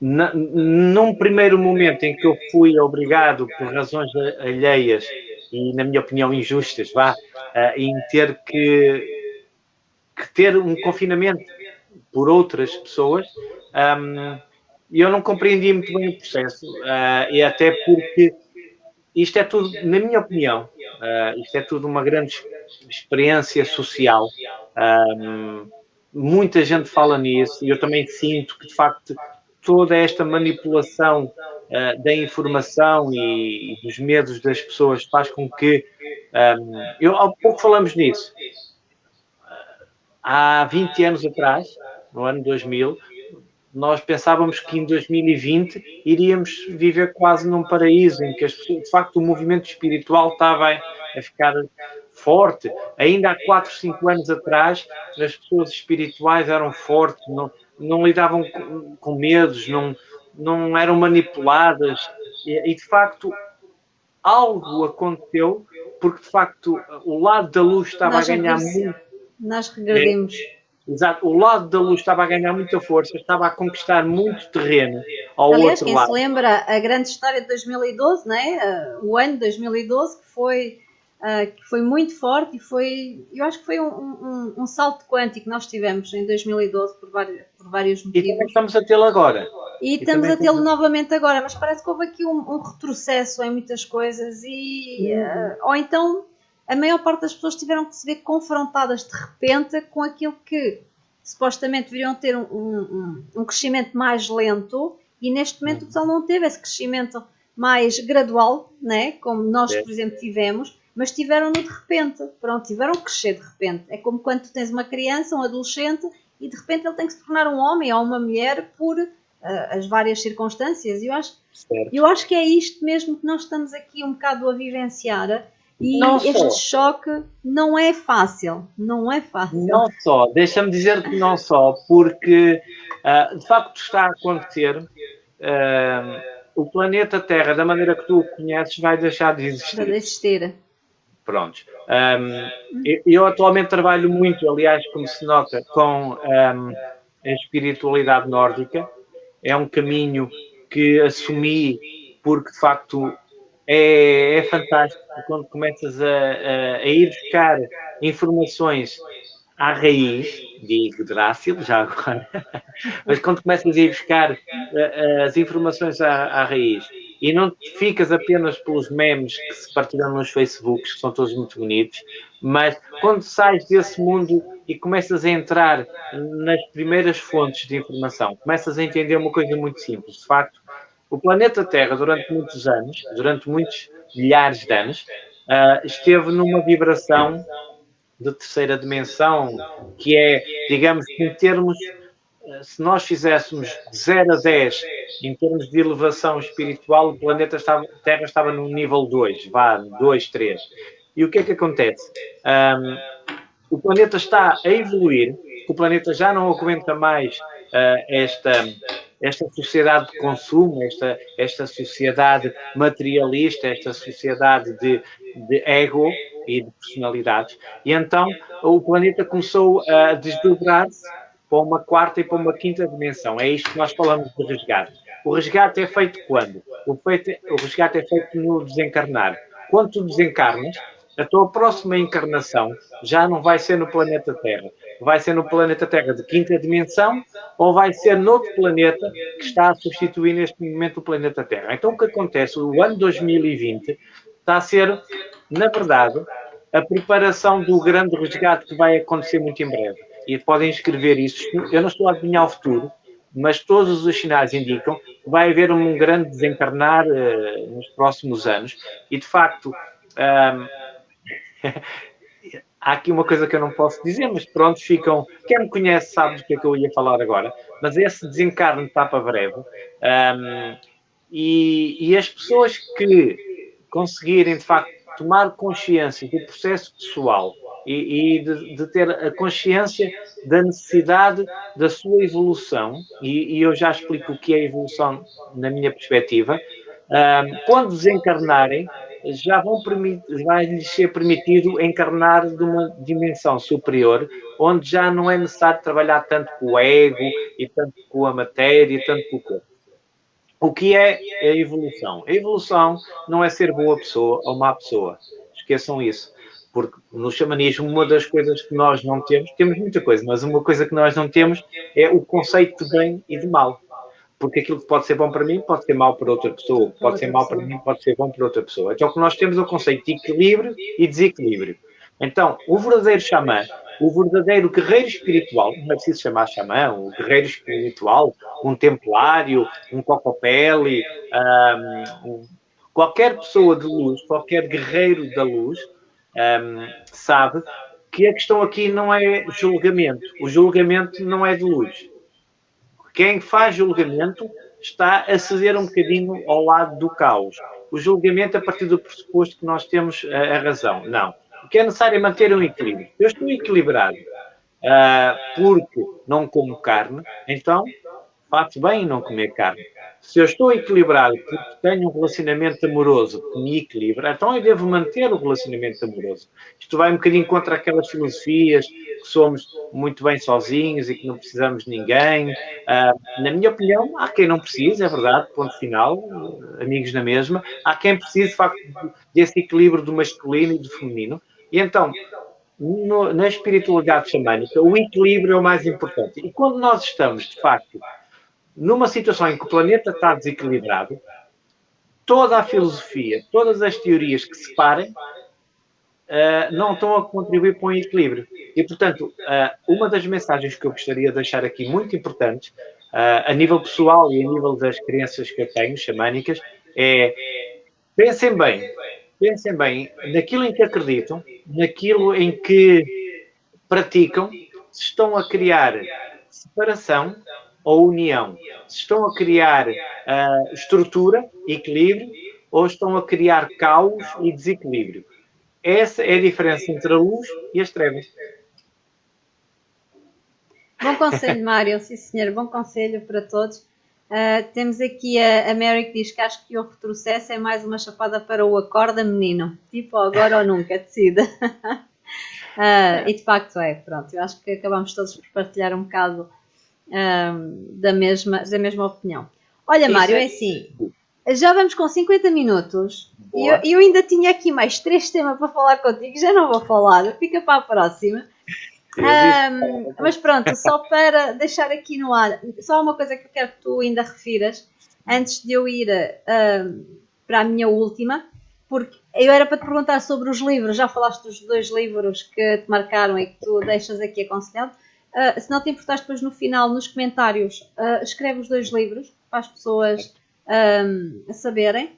num primeiro momento em que eu fui obrigado, por razões alheias e, na minha opinião, injustas, em ter que ter um confinamento por outras pessoas, eu não compreendi muito bem o processo, e até porque isto é tudo, na minha opinião, isto é tudo uma grande experiência social. Muita gente fala nisso e eu também sinto que, de facto, toda esta manipulação da informação e dos medos das pessoas faz com que... há pouco falamos nisso. Há 20 anos atrás, no ano 2000, nós pensávamos que em 2020 iríamos viver quase num paraíso, em que de facto o movimento espiritual estava a ficar forte. Ainda há 4, 5 anos atrás, as pessoas espirituais eram fortes, não lidavam com medos, não eram manipuladas. E de facto, algo aconteceu, porque de facto o lado da luz estava a ganhar muito. Nós regredimos. Exato, o lado da luz estava a ganhar muita força, estava a conquistar muito terreno ao Aliás, outro lado. Quem se lembra a grande história de 2012, né? O ano de 2012, que foi muito forte e eu acho que foi um salto quântico que nós tivemos em 2012 por vários motivos. E também estamos a tê-lo agora. E estamos a tê-lo novamente agora, mas parece que houve aqui um retrocesso em muitas coisas ou então a maior parte das pessoas tiveram que se ver confrontadas de repente com aquilo que supostamente deveriam ter um crescimento mais lento e neste momento o pessoal não teve esse crescimento mais gradual, né? Como nós, por exemplo, tivemos, mas tiveram-no de repente. Pronto, tiveram que crescer de repente. É como quando tu tens uma criança, um adolescente e de repente ele tem que se tornar um homem ou uma mulher por as várias circunstâncias. Eu acho que é isto mesmo que nós estamos aqui um bocado a vivenciar. E este choque não é fácil, não é fácil. Não só, deixa-me dizer que não só, porque de facto está a acontecer, o planeta Terra, da maneira que tu o conheces, vai deixar de existir. Vai existir. Pronto. Eu atualmente trabalho muito, aliás, como se nota, com a espiritualidade nórdica. É um caminho que assumi porque, de facto, é fantástico quando começas a ir buscar informações à raiz de Yggdrasil, já agora, mas quando começas a ir buscar as informações à raiz e não ficas apenas pelos memes que se partilham nos Facebooks, que são todos muito bonitos, mas quando sais desse mundo e começas a entrar nas primeiras fontes de informação, começas a entender uma coisa muito simples. De facto, o planeta Terra, durante muitos anos, durante muitos milhares de anos, esteve numa vibração de terceira dimensão, que é, digamos, em termos, se nós fizéssemos de 0 a 10, em termos de elevação espiritual, o planeta Terra estava no nível 2, vá, 2, 3. E o que é que acontece? O planeta está a evoluir, o planeta já não aguenta mais esta sociedade de consumo, esta sociedade materialista, esta sociedade de ego e de personalidades. E então o planeta começou a desdobrar-se para uma quarta e para uma quinta dimensão. É isto que nós falamos de resgate. O resgate é feito quando? O resgate é feito no desencarnar. Quando tu desencarnas, a tua próxima encarnação já não vai ser no planeta Terra. Vai ser no planeta Terra de quinta dimensão ou vai ser noutro planeta que está a substituir neste momento o planeta Terra. Então o que acontece? O ano 2020 está a ser, na verdade, a preparação do grande resgate que vai acontecer muito em breve. E podem escrever isso. Eu não estou a adivinhar o futuro, mas todos os sinais indicam que vai haver um grande desencarnar nos próximos anos. E, de facto, há aqui uma coisa que eu não posso dizer, mas pronto, ficam... Quem me conhece sabe do que é que eu ia falar agora, mas esse desencarne está para breve. E as pessoas que conseguirem, de facto, tomar consciência do processo pessoal e de ter a consciência da necessidade da sua evolução, e eu já explico o que é evolução na minha perspectiva, quando desencarnarem, já vai-lhes ser permitido encarnar de uma dimensão superior, onde já não é necessário trabalhar tanto com o ego, e tanto com a matéria, e tanto com o corpo. O que é a evolução? A evolução não é ser boa pessoa ou má pessoa. Esqueçam isso. Porque no xamanismo, uma das coisas que nós não temos muita coisa, mas uma coisa que nós não temos é o conceito de bem e de mal. Porque aquilo que pode ser bom para mim pode ser mau para outra pessoa. Pode ser mau para mim, pode ser bom para outra pessoa. Então o que nós temos é o conceito de equilíbrio e desequilíbrio. Então, o verdadeiro xamã, o verdadeiro guerreiro espiritual, não é preciso chamar xamã, o guerreiro espiritual, um templário, um cocopelli, qualquer pessoa de luz, qualquer guerreiro da luz, sabe que a questão aqui não é julgamento. O julgamento não é de luz. Quem faz julgamento está a ceder um bocadinho ao lado do caos. O julgamento a partir do pressuposto que nós temos a razão. Não. O que é necessário é manter um equilíbrio. Eu estou equilibrado porque não como carne, então faço bem em não comer carne. Se eu estou equilibrado porque tenho um relacionamento amoroso que me equilibra, então eu devo manter o relacionamento amoroso. Isto vai um bocadinho contra aquelas filosofias que somos muito bem sozinhos e que não precisamos de ninguém. Na minha opinião, há quem não precise, é verdade, ponto final, amigos na mesma. Há quem precise, de facto, desse equilíbrio do masculino e do feminino. E então, na espiritualidade xamânica, o equilíbrio é o mais importante. E quando nós estamos, de facto, numa situação em que o planeta está desequilibrado, toda a filosofia, todas as teorias que se parem, não estão a contribuir para um equilíbrio. E, portanto, uma das mensagens que eu gostaria de deixar aqui, muito importantes, a nível pessoal e a nível das crenças que eu tenho, xamânicas, é pensem bem naquilo em que acreditam, naquilo em que praticam, se estão a criar separação ou união, se estão a criar estrutura, equilíbrio, ou estão a criar caos e desequilíbrio. Essa é a diferença entre a luz e as trevas. Bom conselho, Mário. Sim, senhor. Bom conselho para todos. Temos aqui a Mary que diz que acho que o retrocesso é mais uma chapada para o acorda, menino. Tipo, agora ou nunca, decida. E de facto é. Pronto, eu acho que acabamos todos por partilhar um bocado da mesma opinião. Olha, Mário, é assim. Já vamos com 50 minutos. E eu ainda tinha aqui mais 3 temas para falar contigo. Já não vou falar. Fica para a próxima. Mas pronto, só para deixar aqui no ar, só uma coisa que eu quero que tu ainda refiras, antes de eu ir para a minha última, porque eu era para te perguntar sobre os livros, já falaste dos 2 livros que te marcaram e que tu deixas aqui aconselhado. Se não te importares, depois no final, nos comentários, escreve os 2 livros para as pessoas saberem.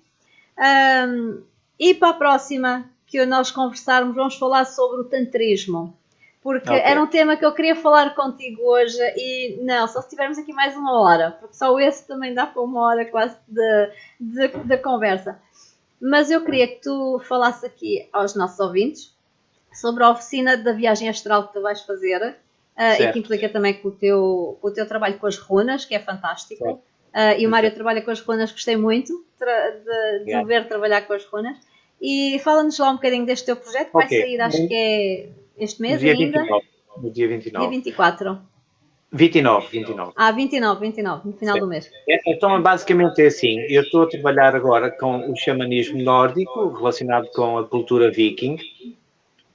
E para a próxima que nós conversarmos, vamos falar sobre o tantrismo. Porque era um tema que eu queria falar contigo hoje e não, só se tivermos aqui mais 1 hora, porque só esse também dá para 1 hora quase de conversa. Mas eu queria que tu falasses aqui aos nossos ouvintes sobre a oficina da viagem astral que tu vais fazer e que implica também com o teu trabalho com as runas, que é fantástico. E o Mário trabalha com as runas, gostei muito de ver trabalhar com as runas. E fala-nos lá um bocadinho deste teu projeto, que vai sair, acho que é este mês ainda. No dia 29. Dia 24. 29. 29, no final do mês. Então, basicamente é assim, eu estou a trabalhar agora com o xamanismo nórdico, relacionado com a cultura viking,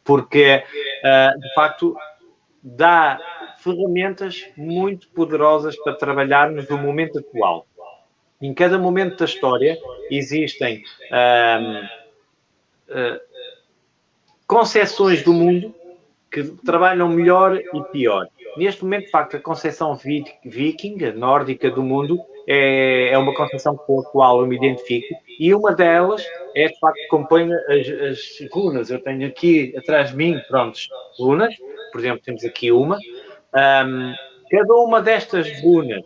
porque, de facto, dá ferramentas muito poderosas para trabalharmos no momento atual. Em cada momento da história existem concepções do mundo que trabalham melhor e pior. Neste momento, de facto, a concepção viking, a nórdica do mundo, é uma concepção com a qual eu me identifico, e uma delas é, de facto, que compõe as runas. Eu tenho aqui atrás de mim, prontos, runas, por exemplo, temos aqui uma. Cada uma destas runas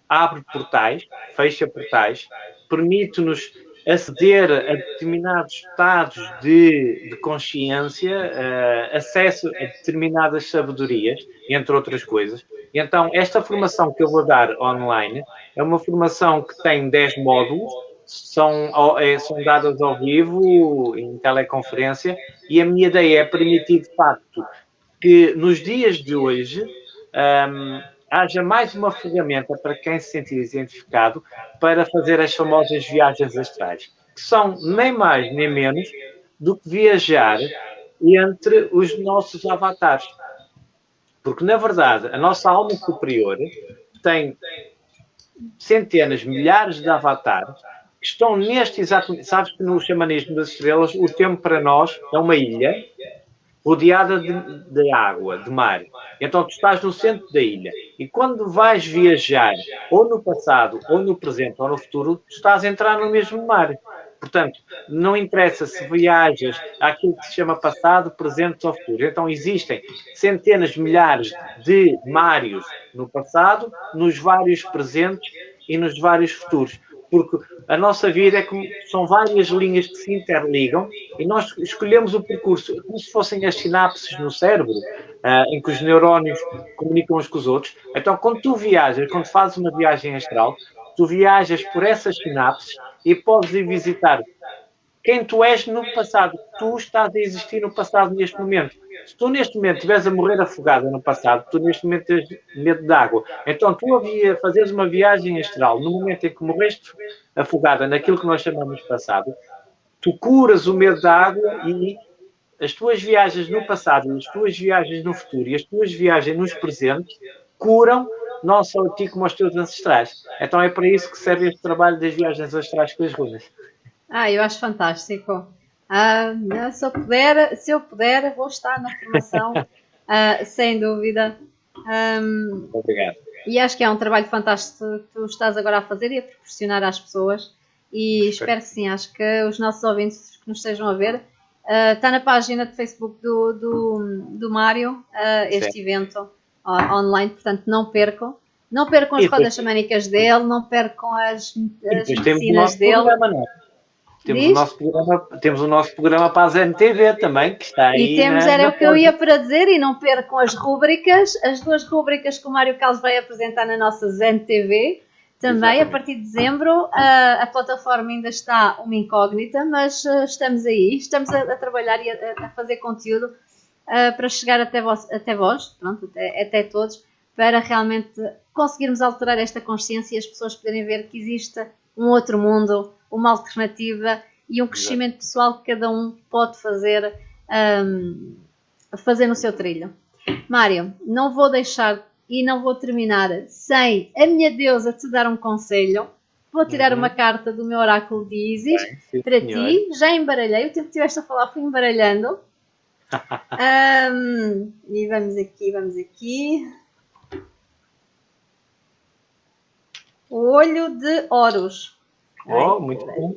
abre portais, fecha portais, permite-nos aceder a determinados estados de consciência, acesso a determinadas sabedorias, entre outras coisas. E então, esta formação que eu vou dar online é uma formação que tem 10 módulos, são dadas ao vivo, em teleconferência, e a minha ideia é permitir, de facto, que nos dias de hoje haja mais uma ferramenta para quem se sentir identificado para fazer as famosas viagens astrais, que são nem mais nem menos do que viajar entre os nossos avatares. Porque, na verdade, a nossa alma superior tem centenas, milhares de avatares que estão neste exato... Sabes que no xamanismo das estrelas o tempo para nós é uma ilha rodeada de água, de mar. Então tu estás no centro da ilha. E quando vais viajar, ou no passado, ou no presente, ou no futuro, tu estás a entrar no mesmo mar. Portanto, não interessa se viajas àquilo que se chama passado, presente ou futuro. Então existem centenas, milhares de mares no passado, nos vários presentes e nos vários futuros. Porque a nossa vida é como, são várias linhas que se interligam e nós escolhemos o percurso como se fossem as sinapses no cérebro, em que os neurónios comunicam uns com os outros. Então, quando tu viajas, quando fazes uma viagem astral, tu viajas por essas sinapses e podes ir visitar quem tu és no passado. Tu estás a existir no passado neste momento. Se tu neste momento estiveres a morrer afogada no passado, tu neste momento tens medo de água. Então tu fazeres uma viagem astral no momento em que morreste afogada naquilo que nós chamamos de passado, tu curas o medo da água e as tuas viagens no passado, as tuas viagens no futuro e as tuas viagens nos presentes curam não só a ti como aos teus ancestrais. Então é para isso que serve este trabalho das viagens astrais com as runas. Eu acho fantástico. Se eu puder, vou estar na formação, sem dúvida. Obrigado. E acho que é um trabalho fantástico que tu estás agora a fazer e a proporcionar às pessoas. E espero que sim, acho que os nossos ouvintes que nos estejam a ver, está na página de Facebook do Mário, este evento online, portanto não percam. Não percam as rodas xamânicas dele, não percam as medicinas dele. Temos o nosso programa para a ZenTV também, que está aí. E era o que eu ia para dizer, e não percam as rúbricas, as 2 rúbricas que o Mário Carlos vai apresentar na nossa ZenTV. Também, exatamente. A partir de dezembro, a plataforma ainda está uma incógnita, mas estamos aí, estamos a trabalhar e a fazer conteúdo para chegar até vós, pronto, até todos, para realmente conseguirmos alterar esta consciência e as pessoas poderem ver que existe um outro mundo, uma alternativa e um crescimento pessoal que cada um pode fazer no seu trilho. Mário, não vou deixar e não vou terminar sem a minha deusa te dar um conselho. Vou tirar uma carta do meu oráculo de Isis para ti. Já embaralhei, o tempo que estiveste a falar fui embaralhando. E vamos aqui. O olho de Horus. Oh, muito bom.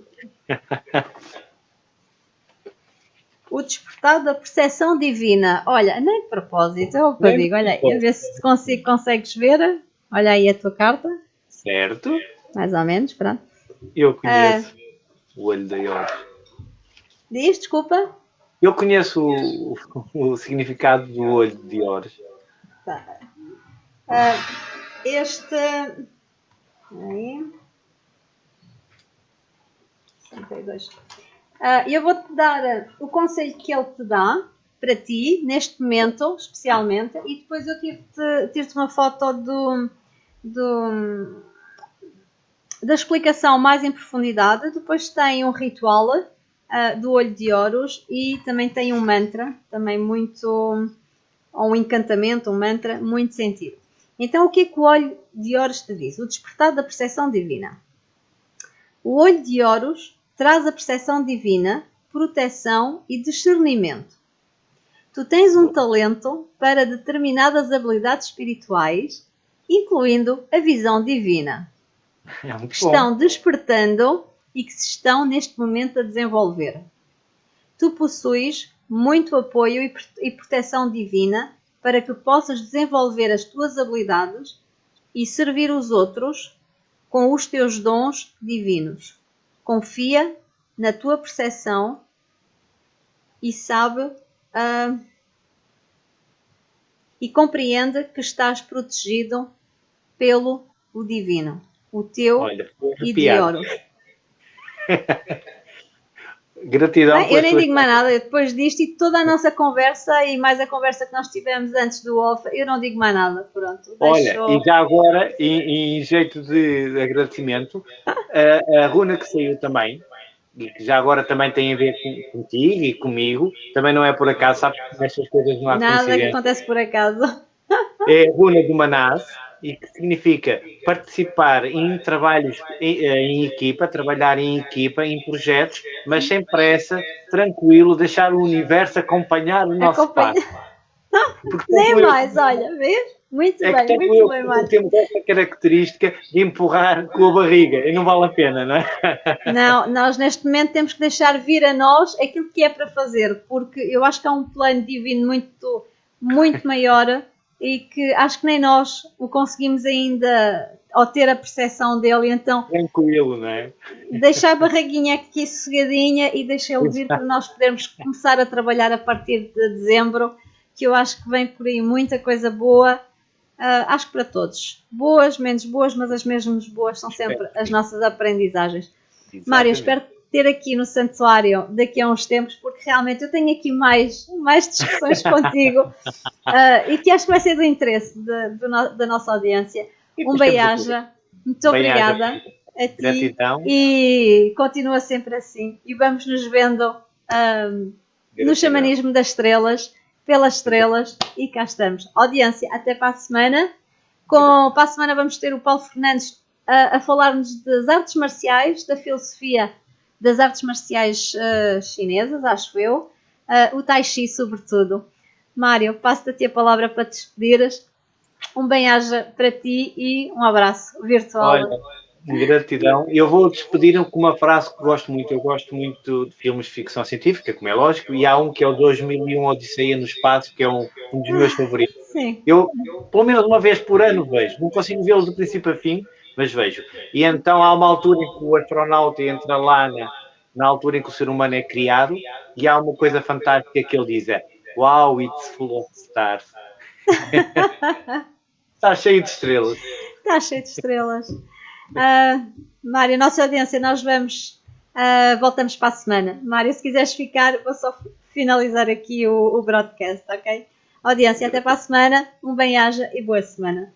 O despertar da percepção divina. Olha, nem de propósito, é o que eu digo. Olha, a ver se consegues ver. Olha aí a tua carta. Certo. Mais ou menos, pronto. Eu conheço o olho de Horus. Diz, desculpa. Eu conheço o significado do olho de Horus. Tá. Aí. 62. Eu vou-te dar o conselho que ele te dá para ti, neste momento, especialmente, e depois eu tiro-te uma foto da explicação mais em profundidade. Depois tem um ritual do olho de Horus e também tem um mantra, também muito, ou um encantamento, um mantra, muito sentido. Então, o que é que o olho de Horus te diz? O despertar da percepção divina. O olho de Horus traz a percepção divina, proteção e discernimento. Tu tens um talento para determinadas habilidades espirituais, incluindo a visão divina, que estão despertando e que se estão neste momento a desenvolver. Tu possuis muito apoio e proteção divina para que possas desenvolver as tuas habilidades e servir os outros com os teus dons divinos. Confia na tua percepção e sabe e compreende que estás protegido pelo o divino, o teu e de Horus. Gratidão. Eu nem digo mais nada, depois disto e toda a nossa conversa e mais a conversa que nós tivemos antes do off, eu não digo mais nada, pronto. Olha, e já agora, em jeito de agradecimento, a runa que saiu também, e que já agora também tem a ver contigo e comigo, também não é por acaso, sabes que nestas coisas não há coincidência. Nada que acontece por acaso. É a runa do Manás, e que significa participar em trabalhos em equipa, trabalhar em equipa, em projetos, mas sem pressa, tranquilo, deixar o universo acompanhar o nosso passo. Nem mais, olha, vês? Muito bem, muito bem, Mário. Temos essa característica de empurrar com a barriga e não vale a pena, não é? Não, nós neste momento temos que deixar vir a nós aquilo que é para fazer, porque eu acho que há um plano divino muito, muito maior e que acho que nem nós o conseguimos ainda ao ter a percepção dele, então tranquilo, não é? Deixa a barraguinha aqui sossegadinha e deixa ele vir para nós podermos começar a trabalhar a partir de dezembro, que eu acho que vem por aí muita coisa boa, acho que para todos, boas, menos boas, mas as mesmas boas são sempre as nossas aprendizagens. Exatamente. Mário, espero ter aqui no santuário daqui a uns tempos, porque realmente eu tenho aqui mais discussões contigo e que acho que vai ser do interesse da nossa audiência. Um bem-aja, muito obrigada a ti. Gratidão. E continua sempre assim. E vamos nos vendo no xamanismo das estrelas, pelas estrelas, e cá estamos. Audiência, até para a semana. Para a semana vamos ter o Paulo Fernandes a falar-nos das artes marciais, da filosofia das artes marciais chinesas, acho eu, o Tai Chi sobretudo. Mário, passo-te a ti a palavra para te despedires. Um bem-aja para ti e um abraço virtual. Olha, gratidão. Eu vou despedir-me com uma frase que gosto muito. Eu gosto muito de filmes de ficção científica, como é lógico, e há um que é o 2001 Odisseia no Espaço, que é um dos meus favoritos. Sim. Eu, pelo menos uma vez por ano, vejo. Não consigo vê-los do princípio a fim, mas vejo. E então há uma altura em que o astronauta entra lá na altura em que o ser humano é criado, e há uma coisa fantástica que ele diz, wow, it's full of stars. Está cheio de estrelas. Está cheio de estrelas. Mário, nossa audiência, nós voltamos para a semana. Mário, se quiseres ficar, vou só finalizar aqui o broadcast, ok? Audiência, até para a semana. Um bem-aja e boa semana.